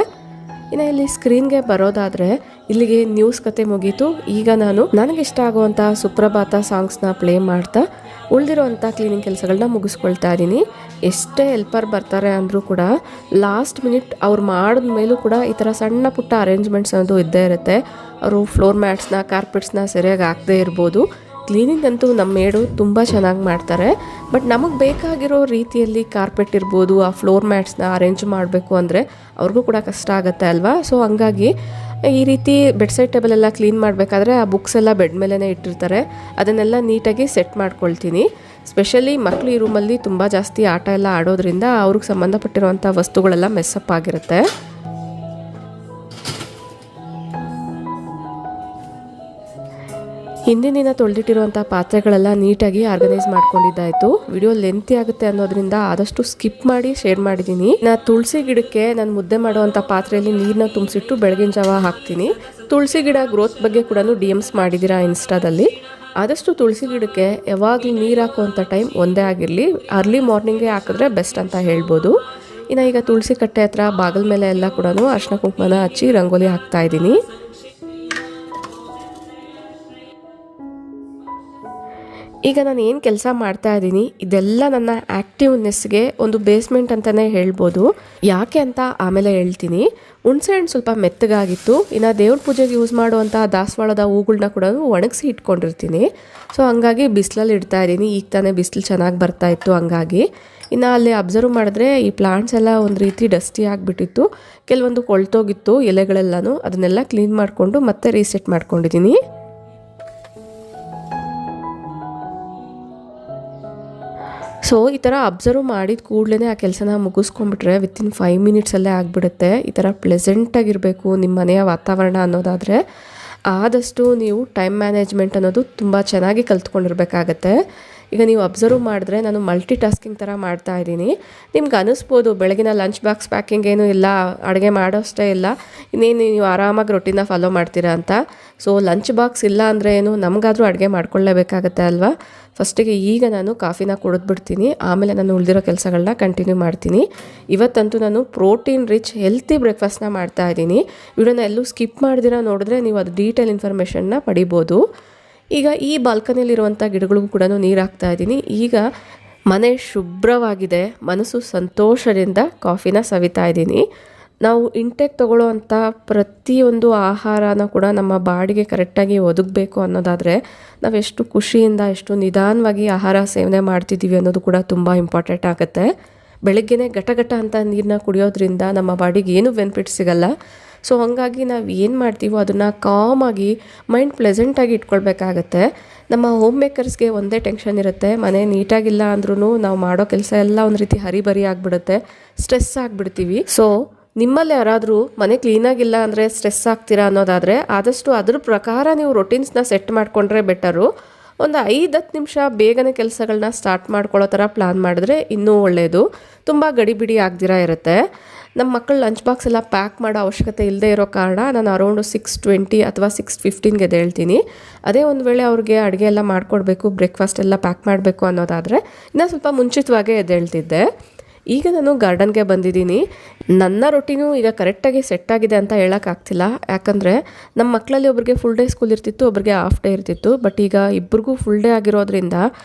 ಇನ್ನು ಇಲ್ಲಿ ಸ್ಕ್ರೀನ್ಗೆ ಬರೋದಾದರೆ ಇಲ್ಲಿಗೆ ನ್ಯೂಸ್ ಕತೆ ಮುಗೀತು. ಈಗ ನಾನು ನನಗಿಷ್ಟ ಆಗುವಂಥ ಸುಪ್ರಭಾತ ಸಾಂಗ್ಸ್ನ ಪ್ಲೇ ಮಾಡ್ತಾ ಉಳಿದಿರುವಂಥ ಕ್ಲೀನಿಂಗ್ ಕೆಲಸಗಳನ್ನ ಮುಗಿಸ್ಕೊಳ್ತಾ ಇದ್ದೀನಿ. ಎಷ್ಟೇ ಹೆಲ್ಪರ್ ಬರ್ತಾರೆ ಅಂದರೂ ಕೂಡ ಲಾಸ್ಟ್ ಮಿನಿಟ್ ಅವ್ರು ಮಾಡಿದ ಮೇಲೂ ಕೂಡ ಈ ಥರ ಸಣ್ಣ ಪುಟ್ಟ ಅರೇಂಜ್ಮೆಂಟ್ಸ್ ಅನ್ನೋದು ಇದ್ದೇ ಇರುತ್ತೆ. ಅವರು ಫ್ಲೋರ್ ಮ್ಯಾಟ್ಸ್ನ, ಕಾರ್ಪೆಟ್ಸ್ನ ಸರಿಯಾಗಿ ಹಾಕದೇ ಇರ್ಬೋದು. ಕ್ಲೀನಿಂಗ್ ಅಂತೂ ನಮ್ಮ ಮೇಡು ತುಂಬ ಚೆನ್ನಾಗಿ ಮಾಡ್ತಾರೆ. ಬಟ್ ನಮಗೆ ಬೇಕಾಗಿರೋ ರೀತಿಯಲ್ಲಿ ಕಾರ್ಪೆಟ್ ಇರ್ಬೋದು, ಆ ಫ್ಲೋರ್ ಮ್ಯಾಟ್ಸ್ನ ಅರೇಂಜ್ ಮಾಡಬೇಕು ಅಂದರೆ ಅವ್ರಿಗೂ ಕೂಡ ಕಷ್ಟ ಆಗುತ್ತೆ ಅಲ್ವಾ. ಸೊ ಹಂಗಾಗಿ ಈ ರೀತಿ ಬೆಡ್ಸೈಡ್ ಟೇಬಲ್ ಎಲ್ಲ ಕ್ಲೀನ್ ಮಾಡಬೇಕಾದ್ರೆ ಆ ಬುಕ್ಸ್ ಎಲ್ಲ ಬೆಡ್ ಮೇಲೇ ಇಟ್ಟಿರ್ತಾರೆ, ಅದನ್ನೆಲ್ಲ ನೀಟಾಗಿ ಸೆಟ್ ಮಾಡ್ಕೊಳ್ತೀನಿ. ಸ್ಪೆಷಲಿ ಮಕ್ಕಳು ಈ ರೂಮಲ್ಲಿ ತುಂಬ ಜಾಸ್ತಿ ಆಟ ಎಲ್ಲ ಆಡೋದ್ರಿಂದ ಅವ್ರಿಗೆ ಸಂಬಂಧಪಟ್ಟಿರುವಂಥ ವಸ್ತುಗಳೆಲ್ಲ ಮೆಸ್ಸಪ್ ಆಗಿರುತ್ತೆ. ಹಿಂದಿನ ದಿನ ತೊಳೆದಿಟ್ಟಿರುವಂಥ ಪಾತ್ರೆಗಳೆಲ್ಲ ನೀಟಾಗಿ ಆರ್ಗನೈಸ್ ಮಾಡ್ಕೊಂಡಿದ್ದಾಯಿತು. ವಿಡಿಯೋ ಲೆಂತಿ ಆಗುತ್ತೆ ಅನ್ನೋದ್ರಿಂದ ಆದಷ್ಟು ಸ್ಕಿಪ್ ಮಾಡಿ ಶೇರ್ ಮಾಡಿದ್ದೀನಿ. ನಾನು ತುಳಸಿ ಗಿಡಕ್ಕೆ ನಾನು ಮುದ್ದೆ ಮಾಡುವಂಥ ಪಾತ್ರೆಯಲ್ಲಿ ನೀರನ್ನ ತುಂಬಿಸಿಟ್ಟು ಬೆಳಗಿನ ಜಾವ ಹಾಕ್ತೀನಿ. ತುಳಸಿ ಗಿಡ ಗ್ರೋತ್ ಬಗ್ಗೆ ಕೂಡ DMs ಮಾಡಿದ್ದೀರಾ ಇನ್ಸ್ಟಾದಲ್ಲಿ. ಆದಷ್ಟು ತುಳಸಿ ಗಿಡಕ್ಕೆ ಯಾವಾಗಲೂ ನೀರು ಹಾಕುವಂಥ ಟೈಮ್ ಒಂದೇ ಆಗಿರಲಿ, ಅರ್ಲಿ ಮಾರ್ನಿಂಗೇ ಹಾಕಿದ್ರೆ ಬೆಸ್ಟ್ ಅಂತ ಹೇಳ್ಬೋದು. ಇನ್ನು ಈಗ ತುಳಸಿ ಕಟ್ಟೆ ಹತ್ರ ಬಾಗಿಲ ಮೇಲೆ ಎಲ್ಲ ಕೂಡ ಅರಿಶಿನ ಕುಂಕುಮನ ಹಚ್ಚಿ ರಂಗೋಲಿ ಹಾಕ್ತಾ ಇದ್ದೀನಿ. ಈಗ ನಾನು ಏನು ಕೆಲಸ ಮಾಡ್ತಾ ಇದ್ದೀನಿ ಇದೆಲ್ಲ ನನ್ನ ಆ್ಯಕ್ಟಿವ್ನೆಸ್ಗೆ ಒಂದು ಬೇಸ್ಮೆಂಟ್ ಅಂತಲೇ ಹೇಳ್ಬೋದು. ಯಾಕೆ ಅಂತ ಆಮೇಲೆ ಹೇಳ್ತೀನಿ. ಹುಣಸೆ ಹಣ್ಣು ಸ್ವಲ್ಪ ಮೆತ್ತಗಾಗಿತ್ತು. ಇನ್ನು ದೇವ್ರ ಪೂಜೆಗೆ ಯೂಸ್ ಮಾಡುವಂಥ ದಾಸವಾಳದ ಹೂಗಳನ್ನ ಕೂಡ ಒಣಗಿಸಿ ಇಟ್ಕೊಂಡಿರ್ತೀನಿ. ಸೊ ಹಂಗಾಗಿ ಬಿಸಿಲಲ್ಲಿ ಇಡ್ತಾ ಇದ್ದೀನಿ. ಈಗ ತಾನೇ ಬಿಸಿಲು ಚೆನ್ನಾಗಿ ಬರ್ತಾ ಇತ್ತು. ಹಂಗಾಗಿ ಇನ್ನು ಅಲ್ಲಿ ಅಬ್ಸರ್ವ್ ಮಾಡಿದ್ರೆ ಈ ಪ್ಲಾಂಟ್ಸ್ ಎಲ್ಲ ಒಂದು ರೀತಿ ಡಸ್ಟಿ ಆಗಿಬಿಟ್ಟಿತ್ತು. ಕೆಲವೊಂದು ಕೊಳ್ತೋಗಿತ್ತು ಎಲೆಗಳೆಲ್ಲನೂ. ಅದನ್ನೆಲ್ಲ ಕ್ಲೀನ್ ಮಾಡಿಕೊಂಡು ಮತ್ತೆ ರೀಸೆಟ್ ಮಾಡ್ಕೊಂಡಿದ್ದೀನಿ. ಸೊ ಈ ಥರ ಅಬ್ಸರ್ವ್ ಮಾಡಿದ ಕೂಡಲೇ ಆ ಕೆಲಸನ ಮುಗಿಸ್ಕೊಂಡ್ಬಿಟ್ರೆ ವಿತಿನ್ 5 ಮಿನಿಟ್ಸಲ್ಲೇ ಆಗಿಬಿಡುತ್ತೆ. ಈ ಥರ ಪ್ಲೆಸೆಂಟಾಗಿರಬೇಕು ನಿಮ್ಮ ಮನೆಯ ವಾತಾವರಣ ಅನ್ನೋದಾದರೆ ಆದಷ್ಟು ನೀವು ಟೈಮ್ ಮ್ಯಾನೇಜ್ಮೆಂಟ್ ಅನ್ನೋದು ತುಂಬ ಚೆನ್ನಾಗಿ ಕಲ್ತ್ಕೊಂಡಿರ್ಬೇಕಾಗತ್ತೆ. ಈಗ ನೀವು ಅಬ್ಸರ್ವ್ ಮಾಡಿದ್ರೆ ನಾನು ಮಲ್ಟಿ ಟಾಸ್ಕಿಂಗ್ ಥರ ಮಾಡ್ತಾ ಇದ್ದೀನಿ. ನಿಮ್ಗೆ ಅನ್ನಿಸ್ಬೋದು ಬೆಳಗಿನ ಲಂಚ್ ಬಾಕ್ಸ್ ಪ್ಯಾಕಿಂಗ್ ಏನೂ ಇಲ್ಲ, ಅಡುಗೆ ಮಾಡೋಷ್ಟೇ ಇಲ್ಲ, ಇನ್ನೇನು ನೀವು ಆರಾಮಾಗಿ ರೊಟೀನ ಫಾಲೋ ಮಾಡ್ತೀರಾ ಅಂತ. ಸೊ ಲಂಚ್ ಬಾಕ್ಸ್ ಇಲ್ಲ ಅಂದರೆ ಏನು, ನಮಗಾದರೂ ಅಡುಗೆ ಮಾಡ್ಕೊಳ್ಳೇಬೇಕಾಗತ್ತೆ ಅಲ್ವಾ. ಫಸ್ಟಿಗೆ ಈಗ ನಾನು ಕಾಫಿನ ಕುಡಿದ್ಬಿಡ್ತೀನಿ, ಆಮೇಲೆ ನಾನು ಉಳಿದಿರೋ ಕೆಲಸಗಳನ್ನ ಕಂಟಿನ್ಯೂ ಮಾಡ್ತೀನಿ. ಇವತ್ತಂತೂ ನಾನು ಪ್ರೋಟೀನ್ ರಿಚ್ ಹೆಲ್ತಿ ಬ್ರೇಕ್ಫಾಸ್ಟ್ನ ಮಾಡ್ತಾ ಇದ್ದೀನಿ. ವಿಡಿಯೋನ ಎಲ್ಲೂ ಸ್ಕಿಪ್ ಮಾಡ್ದಿರ ನೋಡಿದ್ರೆ ನೀವು ಅದು ಡೀಟೇಲ್ ಇನ್ಫಾರ್ಮೇಷನ್ನ ಪಡಿಬೋದು. ಈಗ ಈ ಬಾಲ್ಕನಿಯಲ್ಲಿರುವಂಥ ಗಿಡಗಳಿಗೂ ಕೂಡ ನೀರು ಹಾಕ್ತಾ ಇದ್ದೀನಿ. ಈಗ ಮನೆ ಶುಭ್ರವಾಗಿದೆ, ಮನಸ್ಸು ಸಂತೋಷದಿಂದ ಕಾಫಿನ ಸವಿತಾ ಇದ್ದೀನಿ. ನಾವು ಇಂಟೇಕ್ ತೊಗೊಳ್ಳೋ ಅಂಥ ಪ್ರತಿಯೊಂದು ಆಹಾರನ ಕೂಡ ನಮ್ಮ ಬಾಡಿಗೆ ಕರೆಕ್ಟಾಗಿ ಒದಗಬೇಕು ಅನ್ನೋದಾದರೆ ನಾವು ಎಷ್ಟು ಖುಷಿಯಿಂದ ಎಷ್ಟು ನಿಧಾನವಾಗಿ ಆಹಾರ ಸೇವನೆ ಮಾಡ್ತಿದ್ದೀವಿ ಅನ್ನೋದು ಕೂಡ ತುಂಬ ಇಂಪಾರ್ಟೆಂಟ್ ಆಗುತ್ತೆ. ಬೆಳಗ್ಗೆನೇ ಘಟ ಅಂತ ನೀರನ್ನ ಕುಡಿಯೋದ್ರಿಂದ ನಮ್ಮ ಬಾಡಿಗೆ ಏನೂ ಬೆನಿಫಿಟ್ ಸಿಗಲ್ಲ. ಸೊ ಹಾಗಾಗಿ ನಾವು ಏನು ಮಾಡ್ತೀವೋ ಅದನ್ನು ಕಾಮಾಗಿ ಮೈಂಡ್ ಪ್ಲೆಸೆಂಟಾಗಿ ಇಟ್ಕೊಳ್ಬೇಕಾಗತ್ತೆ. ನಮ್ಮ ಹೋಮ್ ಮೇಕರ್ಸ್ಗೆ ಒಂದೇ ಟೆನ್ಷನ್ ಇರುತ್ತೆ, ಮನೆ ನೀಟಾಗಿಲ್ಲ ಅಂದ್ರೂ ನಾವು ಮಾಡೋ ಕೆಲಸ ಎಲ್ಲ ಒಂದು ರೀತಿ ಹರಿಬರಿ ಆಗಿಬಿಡುತ್ತೆ, ಸ್ಟ್ರೆಸ್ ಆಗಿಬಿಡ್ತೀವಿ. ಸೊ ನಿಮ್ಮಲ್ಲಿ ಯಾರಾದರೂ ಮನೆ ಕ್ಲೀನಾಗಿಲ್ಲ ಅಂದರೆ ಸ್ಟ್ರೆಸ್ ಆಗ್ತೀರಾ ಅನ್ನೋದಾದರೆ ಆದಷ್ಟು ಅದ್ರ ಪ್ರಕಾರ ನೀವು ರೊಟೀನ್ಸ್ನ ಸೆಟ್ ಮಾಡಿಕೊಂಡ್ರೆ ಬೆಟರು. ಒಂದು 5-10 ನಿಮಿಷ ಬೇಗನೆ ಕೆಲಸಗಳನ್ನ ಸ್ಟಾರ್ಟ್ ಮಾಡ್ಕೊಳ್ಳೋ ಥರ ಪ್ಲ್ಯಾನ್ ಮಾಡಿದ್ರೆ ಇನ್ನೂ ಒಳ್ಳೆಯದು. ತುಂಬ ಗಡಿಬಿಡಿ ಆಗ್ದಿರ ಇರುತ್ತೆ. ನಮ್ಮ ಮಕ್ಕಳು ಲಂಚ್ ಬಾಕ್ಸ್ ಎಲ್ಲ ಪ್ಯಾಕ್ ಮಾಡೋ ಅವಶ್ಯಕತೆ ಇಲ್ಲದೆ ಇರೋ ಕಾರಣ ನಾನು ಅರೌಂಡು 6:20 ಅಥವಾ 6:15ಗೆ ಎದ್ದೇಳ್ತೀನಿ. ಅದೇ ಒಂದು ವೇಳೆ ಅವ್ರಿಗೆ ಅಡುಗೆ ಎಲ್ಲ ಮಾಡಿಕೊಡ್ಬೇಕು, ಬ್ರೇಕ್ಫಾಸ್ಟ್ ಎಲ್ಲ ಪ್ಯಾಕ್ ಮಾಡಬೇಕು ಅನ್ನೋದಾದರೆ ಇನ್ನೂ ಸ್ವಲ್ಪ ಮುಂಚಿತವಾಗೇ ಎದ್ದೇಳ್ತಿದ್ದೆ. ಈಗ ನಾನು ಗಾರ್ಡನ್ಗೆ ಬಂದಿದ್ದೀನಿ. ನನ್ನ ರೊಟೀನು ಈಗ ಕರೆಕ್ಟಾಗಿ ಸೆಟ್ ಆಗಿದೆ ಅಂತ ಹೇಳೋಕ್ಕಾಗ್ತಿಲ್ಲ. ಯಾಕಂದರೆ ನಮ್ಮ ಮಕ್ಕಳಲ್ಲಿ ಒಬ್ರಿಗೆ ಫುಲ್ ಡೇ ಸ್ಕೂಲ್ ಇರ್ತಿತ್ತು, ಒಬ್ರಿಗೆ ಹಾಫ್ ಡೇ ಇರ್ತಿತ್ತು. ಬಟ್ ಈಗ ಇಬ್ಬರಿಗೂ ಫುಲ್ ಡೇ ಆಗಿರೋದ್ರಿಂದ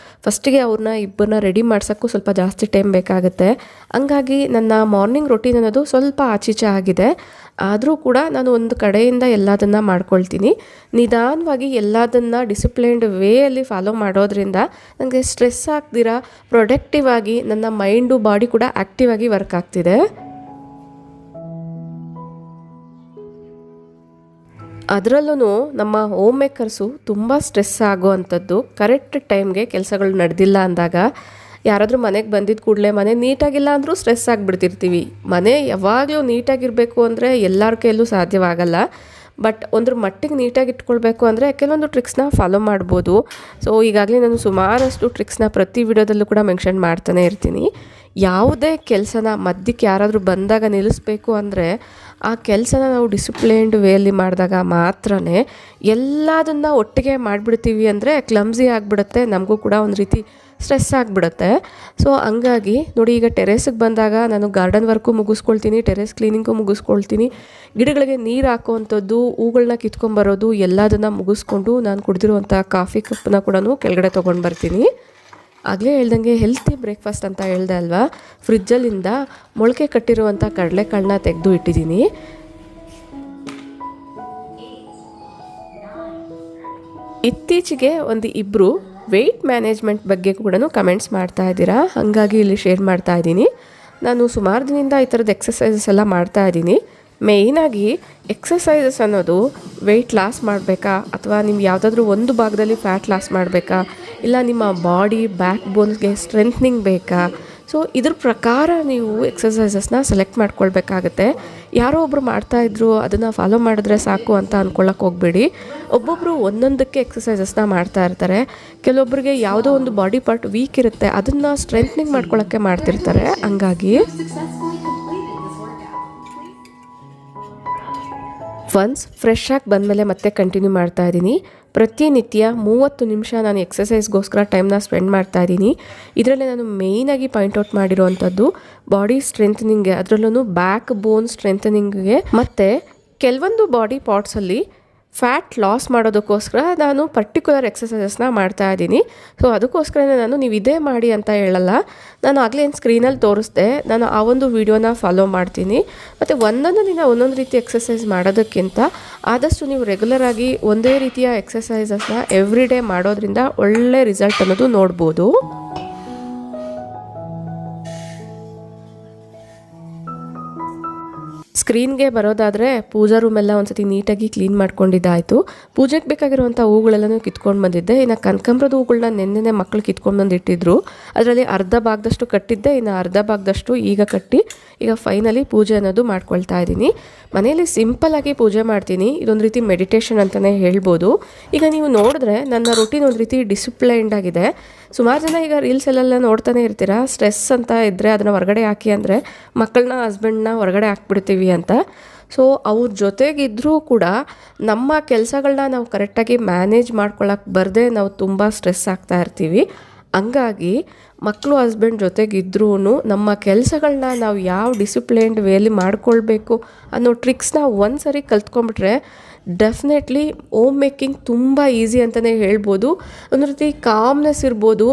ಫಸ್ಟಿಗೆ ಇಬ್ಬರನ್ನ ರೆಡಿ ಮಾಡ್ಸೋಕ್ಕೂ ಸ್ವಲ್ಪ ಜಾಸ್ತಿ ಟೈಮ್ ಬೇಕಾಗುತ್ತೆ. ಹಂಗಾಗಿ ನನ್ನ ಮಾರ್ನಿಂಗ್ ರೊಟೀನ್ ಅನ್ನೋದು ಸ್ವಲ್ಪ ಆಚೀಚೆ ಆಗಿದೆ. ಆದರೂ ಕೂಡ ನಾನು ಒಂದು ಕಡೆಯಿಂದ ಎಲ್ಲದನ್ನು ಮಾಡ್ಕೊಳ್ತೀನಿ. ನಿಧಾನವಾಗಿ ಎಲ್ಲದನ್ನು ಡಿಸಿಪ್ಲೈನ್ಡ್ ವೇಯಲ್ಲಿ ಫಾಲೋ ಮಾಡೋದ್ರಿಂದ ನನಗೆ ಸ್ಟ್ರೆಸ್ ಆಗ್ದಿರ ಪ್ರೊಡಕ್ಟಿವ್ ಆಗಿ ನನ್ನ ಮೈಂಡು ಬಾಡಿ ಕೂಡ ಆ್ಯಕ್ಟಿವ್ ಆಗಿ ವರ್ಕ್ ಆಗ್ತಿದೆ. ಅದರಲ್ಲೂ ನಮ್ಮ ಹೋಮ್ ಮೇಕರ್ಸು ತುಂಬ ಸ್ಟ್ರೆಸ್ ಆಗೋವಂಥದ್ದು. ಕರೆಕ್ಟ್ ಟೈಮ್ಗೆ ಕೆಲಸಗಳು ನಡೆದಿಲ್ಲ ಅಂದಾಗ, ಯಾರಾದರೂ ಮನೆಗೆ ಬಂದಿದ್ದ ಕೂಡಲೇ ಮನೆ ನೀಟಾಗಿಲ್ಲ ಅಂದರೂ ಸ್ಟ್ರೆಸ್ ಆಗಿಬಿಡ್ತಿರ್ತೀವಿ. ಮನೆ ಯಾವಾಗಲೂ ನೀಟಾಗಿರಬೇಕು ಅಂದರೆ ಎಲ್ಲರ ಕೈಯಲ್ಲೂ ಸಾಧ್ಯವಾಗಲ್ಲ. ಬಟ್ ಒಂದ್ರ ಮಟ್ಟಿಗೆ ನೀಟಾಗಿ ಇಟ್ಕೊಳ್ಬೇಕು ಅಂದರೆ ಕೆಲವೊಂದು ಟ್ರಿಕ್ಸ್ನ ಫಾಲೋ ಮಾಡ್ಬೋದು. ಸೊ ಈಗಾಗಲೇ ನಾನು ಸುಮಾರಷ್ಟು ಟ್ರಿಕ್ಸ್ನ ಪ್ರತಿ ವಿಡಿಯೋದಲ್ಲೂ ಕೂಡ ಮೆನ್ಷನ್ ಮಾಡ್ತಾನೆ ಇರ್ತೀನಿ. ಯಾವುದೇ ಕೆಲಸನ ಮಧ್ಯಕ್ಕೆ ಯಾರಾದರೂ ಬಂದಾಗ ನಿಲ್ಲಿಸ್ಬೇಕು ಅಂದರೆ ಆ ಕೆಲಸನ ನಾವು ಡಿಸಿಪ್ಲೈನ್ಡ್ ವೇಯಲ್ಲಿ ಮಾಡಿದಾಗ ಮಾತ್ರ ಎಲ್ಲದನ್ನು ಒಟ್ಟಿಗೆ ಮಾಡಿಬಿಡ್ತೀವಿ ಅಂದರೆ ಕ್ಲಮ್ಸಿ ಆಗಿಬಿಡುತ್ತೆ, ನಮಗೂ ಕೂಡ ಒಂದು ರೀತಿ ಸ್ಟ್ರೆಸ್ ಆಗಿಬಿಡುತ್ತೆ. ಸೊ ಹಂಗಾಗಿ ನೋಡಿ, ಈಗ ಟೆರೇಸಿಗೆ ಬಂದಾಗ ನಾನು ಗಾರ್ಡನ್ ವರ್ಕು ಮುಗಿಸ್ಕೊಳ್ತೀನಿ, ಟೆರೇಸ್ ಕ್ಲೀನಿಂಗು ಮುಗಿಸ್ಕೊಳ್ತೀನಿ, ಗಿಡಗಳಿಗೆ ನೀರು ಹಾಕೋವಂಥದ್ದು, ಹೂಗಳನ್ನ ಕಿತ್ಕೊಂಬರೋದು ಎಲ್ಲದನ್ನು ಮುಗಿಸ್ಕೊಂಡು ನಾನು ಕುಡಿದಿರುವಂಥ ಕಾಫಿ ಕಪ್ಪನ್ನ ಕೂಡ ಕೆಳಗಡೆ ತೊಗೊಂಡು ಬರ್ತೀನಿ. ಆಗಲೇ ಹೇಳ್ದಂಗೆ ಹೆಲ್ತಿ ಬ್ರೇಕ್ಫಾಸ್ಟ್ ಅಂತ ಹೇಳ್ದೆ ಅಲ್ವಾ, ಫ್ರಿಜ್ಜಲ್ಲಿಂದ ಮೊಳಕೆ ಕಟ್ಟಿರುವಂಥ ಕಡಲೆಕಾಳನ್ನ ತೆಗೆದು ಇಟ್ಟಿದ್ದೀನಿ. ಇತ್ತೀಚೆಗೆ ಇಬ್ಬರು ವೆಯ್ಟ್ ಮ್ಯಾನೇಜ್ಮೆಂಟ್ ಬಗ್ಗೆ ಕೂಡ ಕಮೆಂಟ್ಸ್ ಮಾಡ್ತಾ ಇದ್ದೀರಾ, ಹಾಗಾಗಿ ಇಲ್ಲಿ ಶೇರ್ ಮಾಡ್ತಾ ಇದ್ದೀನಿ. ನಾನು ಸುಮಾರು ದಿನದಿಂದ ಈ ಥರದ ಎಕ್ಸಸೈಸಸ್ ಎಲ್ಲ ಮಾಡ್ತಾ ಇದ್ದೀನಿ. ಮೇಯ್ನಾಗಿ ಎಕ್ಸಸೈಸಸ್ ಅನ್ನೋದು ವೆಯ್ಟ್ ಲಾಸ್ ಮಾಡಬೇಕಾ, ಅಥವಾ ನಿಮ್ಗೆ ಯಾವುದಾದ್ರೂ ಒಂದು ಭಾಗದಲ್ಲಿ ಫ್ಯಾಟ್ ಲಾಸ್ ಮಾಡಬೇಕಾ, ಇಲ್ಲ ನಿಮ್ಮ ಬಾಡಿ ಬ್ಯಾಕ್ ಬೋನ್ಸ್ಗೆ ಸ್ಟ್ರೆಂತ್ನಿಂಗ್ ಬೇಕಾ, ಸೊ ಇದ್ರ ಪ್ರಕಾರ ನೀವು ಎಕ್ಸಸೈಸಸ್ನ ಸೆಲೆಕ್ಟ್ ಮಾಡ್ಕೊಳ್ಬೇಕಾಗತ್ತೆ. ಯಾರೋ ಒಬ್ಬರು ಮಾಡ್ತಾಯಿದ್ರು ಅದನ್ನು ಫಾಲೋ ಮಾಡಿದ್ರೆ ಸಾಕು ಅಂತ ಅಂದ್ಕೊಳ್ಳೋಕೆ ಹೋಗಬೇಡಿ. ಒಬ್ಬೊಬ್ಬರು ಒಂದೊಂದಕ್ಕೆ ಎಕ್ಸಸೈಸಸ್ನ ಮಾಡ್ತಾ ಇರ್ತಾರೆ. ಕೆಲವೊಬ್ಬರಿಗೆ ಯಾವುದೋ ಒಂದು ಬಾಡಿ ಪಾರ್ಟ್ ವೀಕ್ ಇರುತ್ತೆ, ಅದನ್ನು ಸ್ಟ್ರೆಂತ್ನಿಂಗ್ ಮಾಡ್ಕೊಳ್ಳೋಕ್ಕೆ ಮಾಡ್ತಿರ್ತಾರೆ. ಹಂಗಾಗಿ ಒನ್ಸ್ ಫ್ರೆಶ್ ಆಗಿ ಬಂದಮೇಲೆ ಮತ್ತೆ ಕಂಟಿನ್ಯೂ ಮಾಡ್ತಾ ಇದ್ದೀನಿ. ಪ್ರತಿನಿತ್ಯ 30 ನಿಮಿಷ ನಾನು ಎಕ್ಸಸೈಸ್ಗೋಸ್ಕರ ಟೈಮ್ನ ಸ್ಪೆಂಡ್ ಮಾಡ್ತಾ ಇದ್ದೀನಿ. ಇದರಲ್ಲಿ ನಾನು ಮೇಯ್ನಾಗಿ ಪಾಯಿಂಟ್ಔಟ್ ಮಾಡಿರೋವಂಥದ್ದು ಬಾಡಿ ಸ್ಟ್ರೆಂಥನಿಂಗ್ಗೆ, ಅದರಲ್ಲೂ ಬ್ಯಾಕ್ ಬೋನ್ ಸ್ಟ್ರೆಂಥನಿಂಗ್ಗೆ, ಮತ್ತು ಕೆಲವೊಂದು ಬಾಡಿ ಪಾರ್ಟ್ಸಲ್ಲಿ ಫ್ಯಾಟ್ ಲಾಸ್ ಮಾಡೋದಕ್ಕೋಸ್ಕರ ನಾನು ಪರ್ಟಿಕ್ಯುಲರ್ ಎಕ್ಸಸೈಸಸ್ನ ಮಾಡ್ತಾ ಇದ್ದೀನಿ. ಸೊ ಅದಕ್ಕೋಸ್ಕರನೇ ನೀವು ಇದೇ ಮಾಡಿ ಅಂತ ಹೇಳಲ್ಲ. ನಾನು ಆಗಲೇ ಸ್ಕ್ರೀನಲ್ಲಿ ತೋರಿಸ್ದೆ, ನಾನು ಆ ಒಂದು ವಿಡಿಯೋನ ಫಾಲೋ ಮಾಡ್ತೀನಿ. ಮತ್ತು ಒಂದೊಂದು ದಿನ ಒಂದೊಂದು ರೀತಿ ಎಕ್ಸಸೈಸ್ ಮಾಡೋದಕ್ಕಿಂತ ಆದಷ್ಟು ನೀವು ರೆಗ್ಯುಲರಾಗಿ ಒಂದೇ ರೀತಿಯ ಎಕ್ಸಸೈಸಸ್ನ ಎವ್ರಿ ಡೇ ಮಾಡೋದ್ರಿಂದ ಒಳ್ಳೆ ರಿಸಲ್ಟ್ ಅನ್ನೋದು ನೋಡ್ಬೋದು. ಸ್ಕ್ರೀನ್ಗೆ ಬರೋದಾದರೆ ಪೂಜಾ ರೂಮೆಲ್ಲ ಒಂದ್ಸತಿ ನೀಟಾಗಿ ಕ್ಲೀನ್ ಮಾಡ್ಕೊಂಡಿದ್ದಾಯಿತು. ಪೂಜೆಗೆ ಬೇಕಾಗಿರುವಂಥ ಹೂಗಳೆಲ್ಲನೂ ಕಿತ್ಕೊಂಡು ಬಂದಿದ್ದೆ. ಇನ್ನು ಕನಕಾಂಬರದ ಹೂಗಳನ್ನ ನೆನ್ನೆ ಮಕ್ಕಳು ಕಿತ್ಕೊಂಡು ಬಂದು ಇಟ್ಟಿದ್ರು. ಅದರಲ್ಲಿ ಅರ್ಧ ಭಾಗದಷ್ಟು ಕಟ್ಟಿದ್ದೆ, ಇನ್ನು ಅರ್ಧ ಭಾಗದಷ್ಟು ಈಗ ಕಟ್ಟಿ ಈಗ ಫೈನಲಿ ಪೂಜೆ ಅನ್ನೋದು ಮಾಡ್ಕೊಳ್ತಾ ಇದ್ದೀನಿ. ಮನೆಯಲ್ಲಿ ಸಿಂಪಲ್ಲಾಗಿ ಪೂಜೆ ಮಾಡ್ತೀನಿ. ಇದೊಂದು ರೀತಿ ಮೆಡಿಟೇಷನ್ ಅಂತಲೇ ಹೇಳ್ಬೋದು. ಈಗ ನೀವು ನೋಡಿದ್ರೆ ನನ್ನ ರೂಟೀನ್ ಒಂದು ರೀತಿ ಡಿಸಿಪ್ಲೈನ್ಡ್ ಆಗಿದೆ. ಸುಮಾರು ಜನ ಈಗ ರೀಲ್ಸಲ್ಲೆಲ್ಲ ನೋಡ್ತಾನೆ ಇರ್ತೀರಾ, ಸ್ಟ್ರೆಸ್ ಅಂತ ಇದ್ದರೆ ಅದನ್ನು ಹೊರಗಡೆ ಹಾಕಿ ಅಂದರೆ ಮಕ್ಕಳನ್ನ ಹಸ್ಬೆಂಡ್ನ ಹೊರಗಡೆ ಹಾಕ್ಬಿಡ್ತೀವಿ ಅಂತ. ಸೊ ಅವ್ರ ಜೊತೆಗಿದ್ದರೂ ಕೂಡ ನಮ್ಮ ಕೆಲಸಗಳನ್ನ ನಾವು ಕರೆಕ್ಟಾಗಿ ಮ್ಯಾನೇಜ್ ಮಾಡ್ಕೊಳಕ್ಕೆ ಬರದೆ ನಾವು ತುಂಬ ಸ್ಟ್ರೆಸ್ ಆಗ್ತಾ ಇರ್ತೀವಿ. ಹಂಗಾಗಿ ಮಕ್ಕಳು ಹಸ್ಬೆಂಡ್ ಜೊತೆಗಿದ್ರೂ ನಮ್ಮ ಕೆಲಸಗಳನ್ನ ನಾವು ಯಾವ ಡಿಸಿಪ್ಲೈನ್ಡ್ ವೇಲಿ ಮಾಡ್ಕೊಳ್ಬೇಕು ಅನ್ನೋ ಟ್ರಿಕ್ಸ್ನ ಒಂದು ಸರಿ ಕಲ್ತ್ಕೊಂಡ್ಬಿಟ್ರೆ ಡೆಫಿನೆಟ್ಲಿ ಹೋಮ್ ಮೇಕಿಂಗ್ ತುಂಬ ಈಸಿ ಅಂತಲೇ ಹೇಳ್ಬೋದು. ಒಂದು ರೀತಿ ಕಾಮ್ನೆಸ್ ಇರ್ಬೋದು.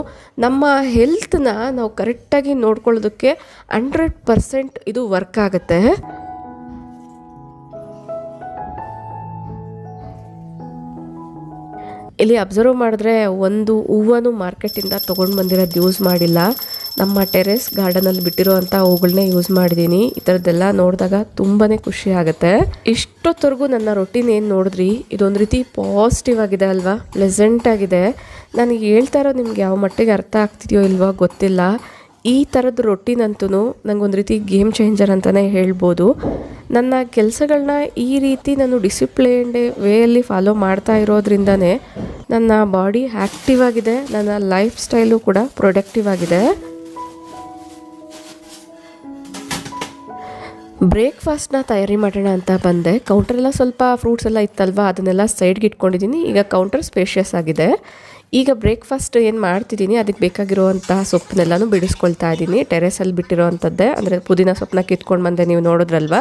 ನಮ್ಮ ಹೆಲ್ತನ್ನ ನಾವು ಕರೆಕ್ಟಾಗಿ ನೋಡ್ಕೊಳ್ಳೋದಕ್ಕೆ 100% ಇದು ವರ್ಕ್ ಆಗುತ್ತೆ. ಇಲ್ಲಿ ಅಬ್ಸರ್ವ್ ಮಾಡಿದ್ರೆ ಒಂದು ಹೂವನ್ನು ಮಾರ್ಕೆಟಿಂದ ತೊಗೊಂಡು ಬಂದಿರೋದು ಯೂಸ್ ಮಾಡಿಲ್ಲ. ನಮ್ಮ ಟೆರೆಸ್ ಗಾರ್ಡನಲ್ಲಿ ಬಿಟ್ಟಿರೋವಂಥ ಹೂಗಳನ್ನೇ ಯೂಸ್ ಮಾಡಿದ್ದೀನಿ. ಈ ಥರದ್ದೆಲ್ಲ ನೋಡಿದಾಗ ತುಂಬಾ ಖುಷಿ ಆಗುತ್ತೆ. ಇಷ್ಟೊತ್ತವರೆಗೂ ನನ್ನ ರೊಟೀನ್ ಏನು ನೋಡಿದ್ರಿ, ಇದೊಂದು ರೀತಿ ಪಾಸಿಟಿವ್ ಆಗಿದೆ ಅಲ್ವಾ, ಪ್ಲೆಸೆಂಟ್ ಆಗಿದೆ. ನನಗೆ ಹೇಳ್ತಾ ಇರೋದು ನಿಮ್ಗೆ ಯಾವ ಮಟ್ಟಿಗೆ ಅರ್ಥ ಆಗ್ತಿದೆಯೋ ಇಲ್ವೋ ಗೊತ್ತಿಲ್ಲ. ಈ ಥರದ್ದು ರೊಟೀನ್ ಅಂತೂ ನನಗೊಂದು ರೀತಿ ಗೇಮ್ ಚೇಂಜರ್ ಅಂತಲೇ ಹೇಳ್ಬೋದು. ನನ್ನ ಕೆಲಸಗಳನ್ನ ಈ ರೀತಿ ನಾನು ಡಿಸಿಪ್ಲೈನ್ಡ್ ವೇಯಲ್ಲಿ ಫಾಲೋ ಮಾಡ್ತಾ ಇರೋದ್ರಿಂದನೇ ನನ್ನ ಬಾಡಿ ಆ್ಯಕ್ಟಿವ್ ಆಗಿದೆ, ನನ್ನ ಲೈಫ್ ಸ್ಟೈಲು ಕೂಡ ಪ್ರೊಡಕ್ಟಿವ್ ಆಗಿದೆ. ಬ್ರೇಕ್ಫಾಸ್ಟ್ನ ತಯಾರಿ ಮಾಡೋಣ ಅಂತ ಬಂದೆ. ಕೌಂಟ್ರೆಲ್ಲ ಸ್ವಲ್ಪ ಫ್ರೂಟ್ಸ್ ಎಲ್ಲ ಇತ್ತಲ್ವ, ಅದನ್ನೆಲ್ಲ ಸೈಡ್ಗೆ ಇಟ್ಕೊಂಡಿದ್ದೀನಿ. ಈಗ ಕೌಂಟರ್ ಸ್ಪೇಷಿಯಸ್ ಆಗಿದೆ. ಈಗ ಬ್ರೇಕ್ಫಾಸ್ಟ್ ಏನು ಮಾಡ್ತಿದ್ದೀನಿ ಅದಕ್ಕೆ ಬೇಕಾಗಿರುವಂತಹ ಸೊಪ್ಪನ್ನೆಲ್ಲನೂ ಬಿಡಿಸ್ಕೊಳ್ತಾ ಇದ್ದೀನಿ. ಟೆರೆಸಲ್ಲಿ ಬಿಟ್ಟಿರೋವಂಥದ್ದೇ, ಅಂದರೆ ಪುದೀನ ಸೊಪ್ಪನ್ನ ಕಿತ್ಕೊಂಡು ಬಂದೆ, ನೀವು ನೋಡಿದ್ರಲ್ವ.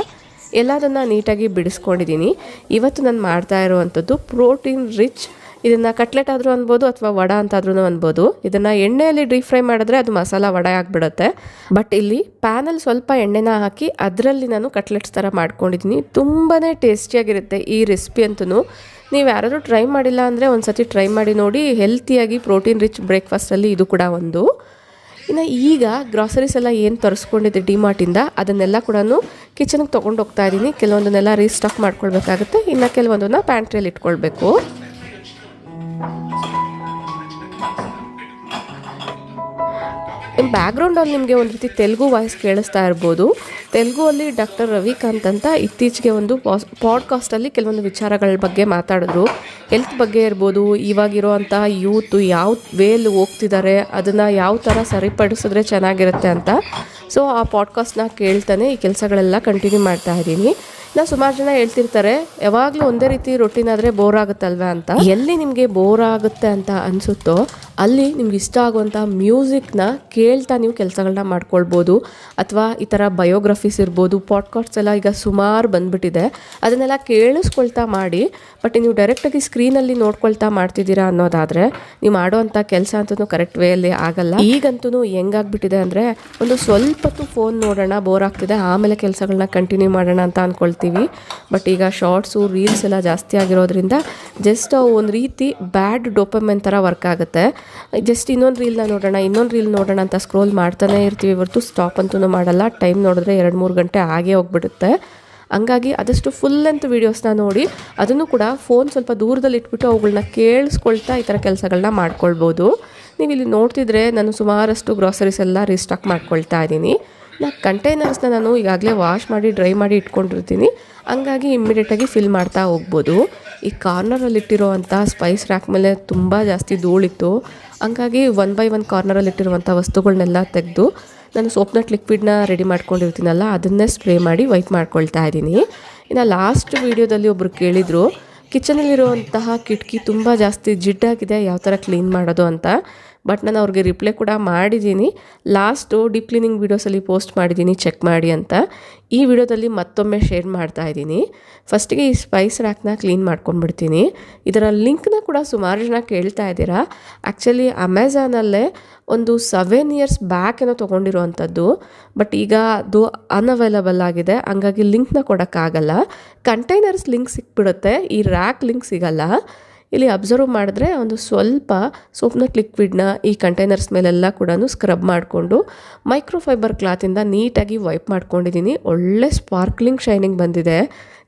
ಎಲ್ಲದನ್ನು ನೀಟಾಗಿ ಬಿಡಿಸ್ಕೊಂಡಿದ್ದೀನಿ. ಇವತ್ತು ನಾನು ಮಾಡ್ತಾ ಇರುವಂಥದ್ದು ಪ್ರೋಟೀನ್ ರಿಚ್, ಇದನ್ನು ಕಟ್ಲೆಟ್ ಆದರೂ ಅನ್ಬೋದು ಅಥವಾ ವಡ ಅಂತಾದ್ರೂ ಅನ್ಬೋದು. ಇದನ್ನು ಎಣ್ಣೆಯಲ್ಲಿ ಡೀಪ್ ಫ್ರೈ ಮಾಡಿದ್ರೆ ಅದು ಮಸಾಲ ವಡೆ ಆಗಿಬಿಡುತ್ತೆ. ಬಟ್ ಇಲ್ಲಿ ಪ್ಯಾನಲ್ಲಿ ಸ್ವಲ್ಪ ಎಣ್ಣೆನ ಹಾಕಿ ಅದರಲ್ಲಿ ನಾನು ಕಟ್ಲೆಟ್ಸ್ ಥರ ಮಾಡ್ಕೊಂಡಿದ್ದೀನಿ. ತುಂಬಾ ಟೇಸ್ಟಿಯಾಗಿರುತ್ತೆ ಈ ರೆಸಿಪಿ ಅಂತೂ. ನೀವು ಯಾರಾದರೂ ಟ್ರೈ ಮಾಡಿಲ್ಲ ಅಂದರೆ ಒಂದು ಸತಿ ಟ್ರೈ ಮಾಡಿ ನೋಡಿ. ಹೆಲ್ತಿಯಾಗಿ ಪ್ರೋಟೀನ್ ರಿಚ್ ಬ್ರೇಕ್ಫಾಸ್ಟಲ್ಲಿ ಇದು ಕೂಡ ಒಂದು. ಇನ್ನು ಈಗ ಗ್ರಾಸರೀಸ್ ಎಲ್ಲ ಏನು ತರಿಸ್ಕೊಂಡಿದ್ದೆ ಡಿಮಾರ್ಟಿಂದ ಅದನ್ನೆಲ್ಲ ಕೂಡ ಕಿಚನ್ಗೆ ತೊಗೊಂಡು ಹೋಗ್ತಾ ಇದ್ದೀನಿ. ಕೆಲವೊಂದನ್ನೆಲ್ಲ ರೀಸ್ಟಾಕ್ ಮಾಡ್ಕೊಳ್ಬೇಕಾಗುತ್ತೆ, ಇನ್ನು ಕೆಲವೊಂದನ್ನು ಪ್ಯಾಂಟ್ರಿಯಲ್ಲಿ ಇಟ್ಕೊಳ್ಬೇಕು. ಬ್ಯಾಕ್ಗ್ರೌಂಡಲ್ಲಿ ನಿಮಗೆ ಒಂದು ರೀತಿ ತೆಲುಗು ವಾಯ್ಸ್ ಕೇಳಿಸ್ತಾ ಇರ್ಬೋದು. ತೆಲುಗುವಲ್ಲಿ ಡಾಕ್ಟರ್ ರವಿಕಾಂತ್ ಅಂತ ಇತ್ತೀಚೆಗೆ ಒಂದು ಪಾಡ್ಕಾಸ್ಟಲ್ಲಿ ಕೆಲವೊಂದು ವಿಚಾರಗಳ ಬಗ್ಗೆ ಮಾತಾಡಿದ್ರು. ಹೆಲ್ತ್ ಬಗ್ಗೆ ಇರ್ಬೋದು, ಇವಾಗಿರೋ ಅಂತಹ ಯೂತ್ ಯಾವ ವೇಲ್ ಹೋಗ್ತಿದ್ದಾರೆ, ಅದನ್ನು ಯಾವ ಥರ ಸರಿಪಡಿಸಿದ್ರೆ ಚೆನ್ನಾಗಿರುತ್ತೆ ಅಂತ. ಸೊ ಆ ಪಾಡ್ಕಾಸ್ಟ್ನ ಕೇಳ್ತಾನೆ ಈ ಕೆಲಸಗಳೆಲ್ಲ ಕಂಟಿನ್ಯೂ ಮಾಡ್ತಾ ಇದ್ದೀನಿ. ನಾವು ಸುಮಾರು ಜನ ಹೇಳ್ತಿರ್ತಾರೆ ಯಾವಾಗಲೂ ಒಂದೇ ರೀತಿ ರೊಟೀನ್ ಆದರೆ ಬೋರ್ ಆಗುತ್ತಲ್ವ ಅಂತ. ಎಲ್ಲಿ ನಿಮಗೆ ಬೋರ್ ಆಗುತ್ತೆ ಅಂತ ಅನಿಸುತ್ತೋ ಅಲ್ಲಿ ನಿಮ್ಗೆ ಇಷ್ಟ ಆಗುವಂಥ ಮ್ಯೂಸಿಕ್ನ ಕೇಳ್ತಾ ನೀವು ಕೆಲಸಗಳನ್ನ ಮಾಡ್ಕೊಳ್ಬೋದು. ಅಥವಾ ಈ ಥರ ಬಯೋಗ್ರಫೀಸ್ ಇರ್ಬೋದು, ಪಾಡ್ಕಾಸ್ಟ್ಸ್ ಎಲ್ಲ ಈಗ ಸುಮಾರು ಬಂದುಬಿಟ್ಟಿದೆ, ಅದನ್ನೆಲ್ಲ ಕೇಳಿಸ್ಕೊಳ್ತಾ ಮಾಡಿ. ಬಟ್ ನೀವು ಡೈರೆಕ್ಟಾಗಿ ಸ್ಕ್ರೀನಲ್ಲಿ ನೋಡ್ಕೊಳ್ತಾ ಮಾಡ್ತಿದ್ದೀರಾ ಅನ್ನೋದಾದರೆ ನೀವು ಮಾಡೋವಂಥ ಕೆಲಸ ಅಂತೂ ಕರೆಕ್ಟ್ ವೇಯಲ್ಲಿ ಆಗಲ್ಲ. ಈಗಂತೂ ಹೆಂಗಾಗ್ಬಿಟ್ಟಿದೆ ಅಂದರೆ ಒಂದು ಸ್ವಲ್ಪ ಹೊತ್ತು ಫೋನ್ ನೋಡೋಣ, ಬೋರ್ ಆಗ್ತಿದೆ, ಆಮೇಲೆ ಕೆಲಸಗಳನ್ನ ಕಂಟಿನ್ಯೂ ಮಾಡೋಣ ಅಂತ ಅಂದ್ಕೊಳ್ತೀವಿ. ಬಟ್ ಈಗ ಶಾರ್ಟ್ಸು ರೀಲ್ಸ್ ಎಲ್ಲ ಜಾಸ್ತಿ ಆಗಿರೋದ್ರಿಂದ ಜಸ್ಟ್ ಒಂದು ರೀತಿ ಬ್ಯಾಡ್ ಡೋಪಮೈನ್ ಥರ ವರ್ಕ್ ಆಗುತ್ತೆ. ಜಸ್ಟ್ ಇನ್ನೊಂದು ರೀಲ್ ನೋಡೋಣ ಅಂತ ಸ್ಕ್ರೋಲ್ ಮಾಡ್ತಾನೆ ಇರ್ತೀವಿ ಹೊರತು ಸ್ಟಾಪ್ ಅಂತೂ ಮಾಡಲ್ಲ. ಟೈಮ್ ನೋಡಿದ್ರೆ 2-3 ಗಂಟೆ ಆಗೇ ಹೋಗ್ಬಿಡುತ್ತೆ. ಹಂಗಾಗಿ ಆದಷ್ಟು ಫುಲ್ ಲೆಂತ್ ವೀಡಿಯೋಸ್ನ ನೋಡಿ, ಅದನ್ನು ಕೂಡ ಫೋನ್ ಸ್ವಲ್ಪ ದೂರದಲ್ಲಿ ಇಟ್ಬಿಟ್ಟು ಅವುಗಳನ್ನ ಕೇಳಿಸ್ಕೊಳ್ತಾ ಈ ಥರ ಕೆಲಸಗಳನ್ನ ಮಾಡ್ಕೊಳ್ಬೋದು. ನೀವು ಇಲ್ಲಿ ನೋಡ್ತಿದ್ರೆ ನಾನು ಸುಮಾರಷ್ಟು ಗ್ರಾಸರೀಸ್ ಎಲ್ಲ ರೀಸ್ಟಾಕ್ ಮಾಡ್ಕೊಳ್ತಾ ಇದ್ದೀನಿ. ಕಂಟೈನರ್ಸ್ನ ನಾನು ಈಗಾಗಲೇ ವಾಶ್ ಮಾಡಿ ಡ್ರೈ ಮಾಡಿ ಇಟ್ಕೊಂಡಿರ್ತೀನಿ, ಹಂಗಾಗಿ ಇಮ್ಮಿಡಿಯೇಟಾಗಿ ಫಿಲ್ ಮಾಡ್ತಾ ಹೋಗ್ಬೋದು. ಈ ಕಾರ್ನರಲ್ಲಿ ಇಟ್ಟಿರೋವಂಥ ಸ್ಪೈಸ್ ರ್ಯಾಕ್ ಮೇಲೆ ತುಂಬ ಜಾಸ್ತಿ ಧೂಳಿತ್ತು, ಹಂಗಾಗಿ 1 by 1 ಕಾರ್ನರಲ್ಲಿ ಇಟ್ಟಿರುವಂಥ ವಸ್ತುಗಳನ್ನೆಲ್ಲ ತೆಗೆದು ನಾನು ಸೋಪ್ನಟ್ ಲಿಕ್ವಿಡ್ನ ರೆಡಿ ಮಾಡ್ಕೊಂಡಿರ್ತೀನಲ್ಲ ಅದನ್ನೇ ಸ್ಪ್ರೇ ಮಾಡಿ ವೈಪ್ ಮಾಡ್ಕೊಳ್ತಾ ಇದ್ದೀನಿ. ಇನ್ನು ಲಾಸ್ಟ್ ವೀಡಿಯೋದಲ್ಲಿ ಒಬ್ಬರು ಕೇಳಿದರು ಕಿಚನಲ್ಲಿರುವಂತಹ ಕಿಟಕಿ ತುಂಬ ಜಾಸ್ತಿ ಜಿಡ್ಡಾಗಿದೆ, ಯಾವ ಥರ ಕ್ಲೀನ್ ಮಾಡೋದು ಅಂತ. ಬಟ್ ನಾನು ಅವ್ರಿಗೆ ರಿಪ್ಲೈ ಕೂಡ ಮಾಡಿದ್ದೀನಿ. ಲಾಸ್ಟು ಡೀಪ್ ಕ್ಲೀನಿಂಗ್ ವೀಡಿಯೋಸಲ್ಲಿ ಪೋಸ್ಟ್ ಮಾಡಿದ್ದೀನಿ, ಚೆಕ್ ಮಾಡಿ ಅಂತ. ಈ ವಿಡಿಯೋದಲ್ಲಿ ಮತ್ತೊಮ್ಮೆ ಶೇರ್ ಮಾಡ್ತಾ ಇದ್ದೀನಿ. ಫಸ್ಟಿಗೆ ಈ ಸ್ಪೈಸ್ ರ್ಯಾಕ್ನ ಕ್ಲೀನ್ ಮಾಡ್ಕೊಂಡ್ಬಿಡ್ತೀನಿ. ಇದರ ಲಿಂಕ್ನ ಕೂಡ ಸುಮಾರು ಜನ ಕೇಳ್ತಾ ಇದ್ದೀರಾ. ಆ್ಯಕ್ಚುಲಿ ಅಮೆಝಾನಲ್ಲೇ ಒಂದು 7 years ಬ್ಯಾಕ್ ಏನೋ ತೊಗೊಂಡಿರೋವಂಥದ್ದು, ಬಟ್ ಈಗ ಅದು ಅನ್ಅವೈಲಬಲ್ ಆಗಿದೆ, ಹಂಗಾಗಿ ಲಿಂಕ್ನ ಕೊಡೋಕ್ಕಾಗಲ್ಲ. ಕಂಟೈನರ್ಸ್ ಲಿಂಕ್ ಸಿಕ್ಬಿಡುತ್ತೆ, ಈ ರ್ಯಾಕ್ ಲಿಂಕ್ ಸಿಗಲ್ಲ. ಇಲ್ಲಿ ಅಬ್ಸರ್ವ್ ಮಾಡಿದ್ರೆ ಒಂದು ಸ್ವಲ್ಪ ಸೋಪ್ನಟ್ ಲಿಕ್ವಿಡ್ನ ಈ ಕಂಟೈನರ್ಸ್ ಮೇಲೆಲ್ಲ ಕೂಡ ಸ್ಕ್ರಬ್ ಮಾಡಿಕೊಂಡು ಮೈಕ್ರೋಫೈಬರ್ ಕ್ಲಾತಿಂದ ನೀಟಾಗಿ ವೈಪ್ ಮಾಡ್ಕೊಂಡಿದ್ದೀನಿ. ಒಳ್ಳೆ ಸ್ಪಾರ್ಕ್ಲಿಂಗ್ ಶೈನಿಂಗ್ ಬಂದಿದೆ.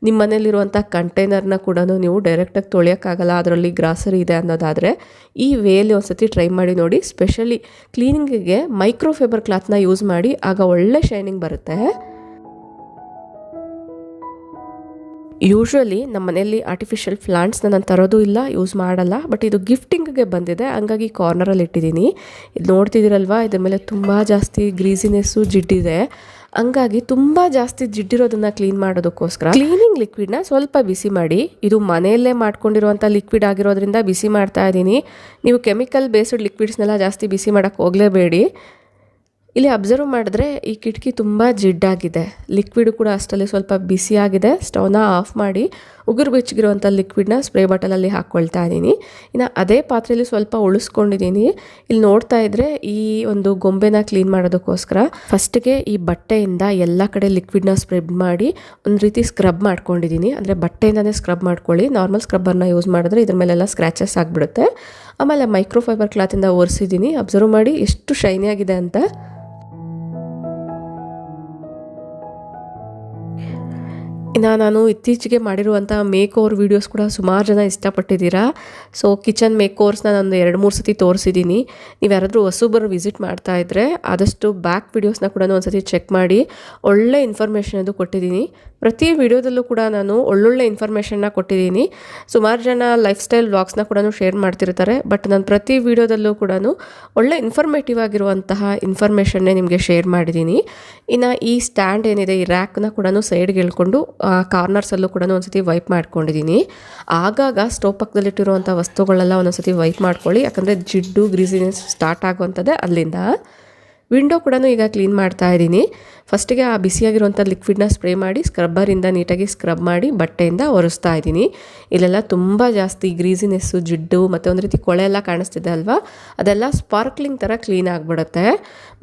ನಿಮ್ಮ ಮನೇಲಿರುವಂಥ ಕಂಟೈನರ್ನ ಕೂಡ ನೀವು ಡೈರೆಕ್ಟಾಗಿ ತೊಳೆಯೋಕ್ಕಾಗಲ್ಲ, ಅದರಲ್ಲಿ ಗ್ರಾಸರಿ ಇದೆ ಅನ್ನೋದಾದರೆ ಈ ವೇಲಿ ಒಂದು ಸತಿ ಟ್ರೈ ಮಾಡಿ ನೋಡಿ. ಸ್ಪೆಷಲಿ ಕ್ಲೀನಿಂಗಿಗೆ ಮೈಕ್ರೋಫೈಬರ್ ಕ್ಲಾತ್ನ ಯೂಸ್ ಮಾಡಿ, ಆಗ ಒಳ್ಳೆ ಶೈನಿಂಗ್ ಬರುತ್ತೆ. ಯೂಶ್ವಲಿ ನಮ್ಮ ಮನೆಯಲ್ಲಿ ಆರ್ಟಿಫಿಷಿಯಲ್ ಪ್ಲಾಂಟ್ಸ್ನ ನಾನು ತರೋದು ಇಲ್ಲ, ಯೂಸ್ ಮಾಡಲ್ಲ. ಬಟ್ ಇದು ಗಿಫ್ಟಿಂಗ್ಗೆ ಬಂದಿದೆ, ಹಂಗಾಗಿ ಕಾರ್ನರಲ್ಲಿ ಇಟ್ಟಿದ್ದೀನಿ. ಇದು ನೋಡ್ತಿದ್ದೀರಲ್ವ, ಇದ್ರ ಮೇಲೆ ತುಂಬ ಜಾಸ್ತಿ ಗ್ರೀಸಿನೆಸ್ಸು ಜಿಡ್ಡಿದೆ. ಹಂಗಾಗಿ ತುಂಬ ಜಾಸ್ತಿ ಜಿಡ್ಡಿರೋದನ್ನು ಕ್ಲೀನ್ ಮಾಡೋದಕ್ಕೋಸ್ಕರ ಕ್ಲೀನಿಂಗ್ ಲಿಕ್ವಿಡ್ನ ಸ್ವಲ್ಪ ಬಿಸಿ ಮಾಡಿ, ಇದು ಮನೆಯಲ್ಲೇ ಮಾಡ್ಕೊಂಡಿರುವಂಥ ಲಿಕ್ವಿಡ್ ಆಗಿರೋದ್ರಿಂದ ಬಿಸಿ ಮಾಡ್ತಾ ಇದ್ದೀನಿ. ನೀವು ಕೆಮಿಕಲ್ ಬೇಸ್ಡ್ ಲಿಕ್ವಿಡ್ಸ್ನೆಲ್ಲ ಜಾಸ್ತಿ ಬಿಸಿ ಮಾಡೋಕ್ಕೆ ಹೋಗಲೇಬೇಡಿ. ಇಲ್ಲಿ ಅಬ್ಸರ್ವ್ ಮಾಡಿದ್ರೆ ಈ ಕಿಟಕಿ ತುಂಬ ಜಿಡ್ಡಾಗಿದೆ, ಲಿಕ್ವಿಡ್ ಕೂಡ ಅಷ್ಟರಲ್ಲಿ ಸ್ವಲ್ಪ ಬಿಸಿಯಾಗಿದೆ. ಸ್ಟವ್ನ ಆಫ್ ಮಾಡಿ ಉಗುರು ಬೆಚ್ಚಗಿರುವಂಥ ಲಿಕ್ವಿಡ್ನ ಸ್ಪ್ರೇ ಬಾಟಲಲ್ಲಿ ಹಾಕ್ಕೊಳ್ತಾ ಇದ್ದೀನಿ. ಇನ್ನು ಅದೇ ಪಾತ್ರೆಯಲ್ಲಿ ಸ್ವಲ್ಪ ಉಳಿಸ್ಕೊಂಡಿದ್ದೀನಿ. ಇಲ್ಲಿ ನೋಡ್ತಾ ಇದ್ರೆ ಈ ಒಂದು ಗೊಂಬೆನ ಕ್ಲೀನ್ ಮಾಡೋದಕ್ಕೋಸ್ಕರ ಫಸ್ಟಿಗೆ ಈ ಬಟ್ಟೆಯಿಂದ ಎಲ್ಲ ಕಡೆ ಲಿಕ್ವಿಡ್ನ ಸ್ಪ್ರೆಡ್ ಮಾಡಿ ಒಂದು ರೀತಿ ಸ್ಕ್ರಬ್ ಮಾಡ್ಕೊಂಡಿದ್ದೀನಿ. ಅಂದರೆ ಬಟ್ಟೆಯಿಂದನೇ ಸ್ಕ್ರಬ್ ಮಾಡ್ಕೊಳ್ಳಿ, ನಾರ್ಮಲ್ ಸ್ಕ್ರಬ್ಬರ್ನ ಯೂಸ್ ಮಾಡಿದ್ರೆ ಇದ್ರ ಮೇಲೆಲ್ಲ ಸ್ಕ್ರ್ಯಾಚಸ್ ಆಗಿಬಿಡುತ್ತೆ. ಆಮೇಲೆ ಮೈಕ್ರೋಫೈಬರ್ ಕ್ಲಾತಿಂದ ಒರೆಸಿದ್ದೀನಿ. ಅಬ್ಸರ್ವ್ ಮಾಡಿ ಎಷ್ಟು ಶೈನಿ ಆಗಿದೆ ಅಂತ. ಇನ್ನು ನಾನು ಇತ್ತೀಚೆಗೆ ಮಾಡಿರುವಂಥ ಮೇಕ್ ಓವರ್ ವೀಡಿಯೋಸ್ ಕೂಡ ಸುಮಾರು ಜನ ಇಷ್ಟಪಟ್ಟಿದ್ದೀರಾ. ಸೊ ಕಿಚನ್ ಮೇಕ್ ಓವರ್ಸ್ನ ನಾನು 2-3 ಸತಿ ತೋರಿಸಿದ್ದೀನಿ. ನೀವು ಯಾರಾದರೂ ಹೊಸಬರು ವಿಸಿಟ್ ಮಾಡ್ತಾ ಇದ್ದರೆ ಆದಷ್ಟು ಬ್ಯಾಕ್ ವೀಡಿಯೋಸ್ನ ಕೂಡ ಒಂದು ಸತಿ ಚೆಕ್ ಮಾಡಿ, ಒಳ್ಳೆ ಇನ್ಫಾರ್ಮೇಷನ್ ಅದು ಕೊಟ್ಟಿದ್ದೀನಿ. ಪ್ರತಿ ವಿಡಿಯೋದಲ್ಲೂ ಕೂಡ ನಾನು ಒಳ್ಳೊಳ್ಳೆ ಇನ್ಫಾರ್ಮೇಷನ್ನ ಕೊಟ್ಟಿದ್ದೀನಿ. ಸುಮಾರು ಜನ ಲೈಫ್ ಸ್ಟೈಲ್ ವ್ಲಾಗ್ಸ್ನ ಕೂಡ ಶೇರ್ ಮಾಡ್ತಿರ್ತಾರೆ. ಬಟ್ ನಾನು ಪ್ರತಿ ವಿಡಿಯೋದಲ್ಲೂ ಕೂಡ ಒಳ್ಳೆ ಇನ್ಫಾರ್ಮೇಟಿವ್ ಆಗಿರುವಂತಹ ಇನ್ಫಾರ್ಮೇಷನ್ನೇ ನಿಮಗೆ ಶೇರ್ ಮಾಡಿದ್ದೀನಿ. ಇನ್ನು ಈ ಸ್ಟ್ಯಾಂಡ್ ಏನಿದೆ, ಈ ರ್ಯಾಕ್ನ ಕೂಡ ಸೈಡ್ಗೆ ಎಳ್ಕೊಂಡು ಕಾರ್ನರ್ಸಲ್ಲೂ ಕೂಡ ಒಂದ್ಸತಿ ವೈಪ್ ಮಾಡ್ಕೊಂಡಿದ್ದೀನಿ. ಆಗಾಗ ಸ್ಟೋವ್ ಪಕ್ಕದಲ್ಲಿಟ್ಟಿರುವಂಥ ವಸ್ತುಗಳೆಲ್ಲ ಒಂದೊಂದ್ಸತಿ ವೈಪ್ ಮಾಡ್ಕೊಳ್ಳಿ, ಯಾಕಂದರೆ ಜಿಡ್ಡು ಗ್ರೀಸಿನೆಸ್ ಸ್ಟಾರ್ಟ್ ಆಗುವಂಥದ್ದೇ ಅಲ್ಲಿಂದ. ವಿಂಡೋ ಕೂಡ ಈಗ ಕ್ಲೀನ್ ಮಾಡ್ತಾ ಇದ್ದೀನಿ. ಫಸ್ಟಿಗೆ ಆ ಬಿಸಿಯಾಗಿರುವಂಥ ಲಿಕ್ವಿಡ್ನ ಸ್ಪ್ರೇ ಮಾಡಿ ಸ್ಕ್ರಬ್ಬರಿಂದ ನೀಟಾಗಿ ಸ್ಕ್ರಬ್ ಮಾಡಿ ಬಟ್ಟೆಯಿಂದ ಒರೆಸ್ತಾ ಇದ್ದೀನಿ. ಇಲ್ಲೆಲ್ಲ ತುಂಬ ಜಾಸ್ತಿ ಗ್ರೀಸಿನೆಸ್ಸು, ಜಿಡ್ಡು ಮತ್ತು ಒಂದು ರೀತಿ ಕೊಳೆ ಎಲ್ಲ ಕಾಣಿಸ್ತಿದೆ ಅಲ್ವಾ, ಅದೆಲ್ಲ ಸ್ಪಾರ್ಕ್ಲಿಂಗ್ ಥರ ಕ್ಲೀನ್ ಆಗಿಬಿಡುತ್ತೆ.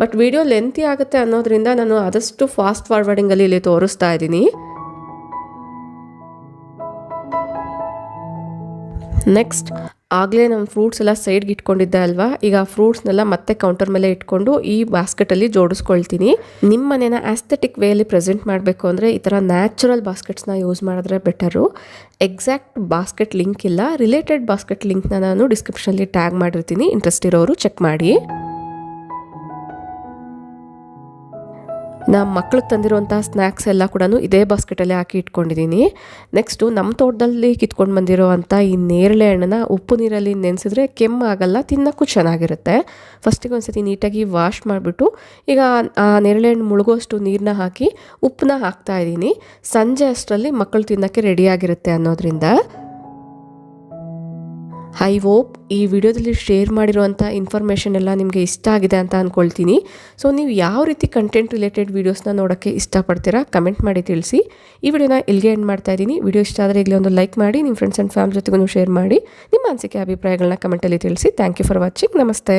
ಬಟ್ ವಿಡಿಯೋ ಲೆಂತಿ ಆಗುತ್ತೆ ಅನ್ನೋದ್ರಿಂದ ನಾನು ಆದಷ್ಟು ಫಾಸ್ಟ್ ಫಾರ್ವರ್ಡಿಂಗಲ್ಲಿ ಇಲ್ಲಿ ತೋರಿಸ್ತಾ ಇದ್ದೀನಿ. ನೆಕ್ಸ್ಟ್, ಆಗಲೇ ನಮ್ಮ ಫ್ರೂಟ್ಸ್ ಎಲ್ಲ ಸೈಡ್ಗೆ ಇಟ್ಕೊಂಡಿದ್ದೆ ಅಲ್ವಾ, ಈಗ ಫ್ರೂಟ್ಸ್ನೆಲ್ಲ ಮತ್ತೆ ಕೌಂಟರ್ ಮೇಲೆ ಇಟ್ಕೊಂಡು ಈ ಬಾಸ್ಕೆಟಲ್ಲಿ ಜೋಡಿಸ್ಕೊಳ್ತೀನಿ. ನಿಮ್ಮ ಮನೇನ ಆಸ್ಥೆಟಿಕ್ ವೇಯಲ್ಲಿ ಪ್ರೆಸೆಂಟ್ ಮಾಡಬೇಕು ಅಂದರೆ ಈ ಥರ ನ್ಯಾಚುರಲ್ ಬಾಸ್ಕೆಟ್ಸ್ನ ಯೂಸ್ ಮಾಡಿದ್ರೆ ಬೆಟರು. ಎಕ್ಸಾಕ್ಟ್ ಬಾಸ್ಕೆಟ್ ಲಿಂಕ್ ಇಲ್ಲ, ರಿಲೇಟೆಡ್ ಬಾಸ್ಕೆಟ್ ಲಿಂಕ್ನ ನಾನು ಡಿಸ್ಕ್ರಿಪ್ಷನಲ್ಲಿ ಟ್ಯಾಗ್ ಮಾಡಿರ್ತೀನಿ, ಇಂಟ್ರೆಸ್ಟ್ ಇರೋರು ಚೆಕ್ ಮಾಡಿ. ನಮ್ಮ ಮಕ್ಳಿಗೆ ತಂದಿರುವಂಥ ಸ್ನ್ಯಾಕ್ಸ್ ಎಲ್ಲ ಕೂಡ ಇದೇ ಬಾಸ್ಕೆಟಲ್ಲಿ ಹಾಕಿ ಇಟ್ಕೊಂಡಿದ್ದೀನಿ. ನೆಕ್ಸ್ಟು ನಮ್ಮ ತೋಟದಲ್ಲಿ ಕಿತ್ಕೊಂಡು ಬಂದಿರೋವಂಥ ಈ ನೇರಳೆ ಹಣ್ಣನ್ನ ಉಪ್ಪು ನೀರಲ್ಲಿ ನೆನೆಸಿದ್ರೆ ಕೆಮ್ಮಾಗಲ್ಲ, ತಿನ್ನೋಕ್ಕೂ ಚೆನ್ನಾಗಿರುತ್ತೆ. ಫಸ್ಟಿಗೆ ಒಂದ್ಸತಿ ನೀಟಾಗಿ ವಾಶ್ ಮಾಡಿಬಿಟ್ಟು ಈಗ ಆ ನೇರಳೆ ಹಣ್ಣು ಮುಳುಗೋಷ್ಟು ನೀರನ್ನ ಹಾಕಿ ಉಪ್ಪನ್ನ ಹಾಕ್ತಾ ಇದ್ದೀನಿ. ಸಂಜೆ ಅಷ್ಟರಲ್ಲಿ ಮಕ್ಕಳು ತಿನ್ನೋಕ್ಕೆ ರೆಡಿಯಾಗಿರುತ್ತೆ ಅನ್ನೋದ್ರಿಂದ. ಐ ಹೋಪ್ ಈ ವಿಡಿಯೋದಲ್ಲಿ ಶೇರ್ ಮಾಡಿರುವಂಥ ಇನ್ಫಾರ್ಮೇಷನ್ ಎಲ್ಲ ನಿಮಗೆ ಇಷ್ಟ ಆಗಿದೆ ಅಂತ ಅಂದ್ಕೊಳ್ತೀನಿ. ಸೊ ನೀವು ಯಾವ ರೀತಿ ಕಂಟೆಂಟ್ ರಿಲೇಟೆಡ್ ವೀಡಿಯೋಸ್ನ ನೋಡೋಕ್ಕೆ ಇಷ್ಟಪಡ್ತೀರಾ ಕಮೆಂಟ್ ಮಾಡಿ ತಿಳಿಸಿ. ಈ ವಿಡಿಯೋನ ಇಲ್ಲಿಗೆ ಎಂಡ್ ಮಾಡ್ತಾ ಇದ್ದೀನಿ. ವಿಡಿಯೋ ಇಷ್ಟ ಆದರೆ ಈಗಲೇ ಒಂದು ಲೈಕ್ ಮಾಡಿ, ನಿಮ್ಮ ಫ್ರೆಂಡ್ಸ್ ಆ್ಯಂಡ್ ಫ್ಯಾಮಿಲಿ ಜೊತೆಗೂ ಶೇರ್ ಮಾಡಿ. ನಿಮ್ಮ ಅನಿಸಿಕೆ ಅಭಿಪ್ರಾಯಗಳನ್ನ ಕಮೆಂಟಲ್ಲಿ ತಿಳಿಸಿ. Thank you for watching. ನಮಸ್ತೆ.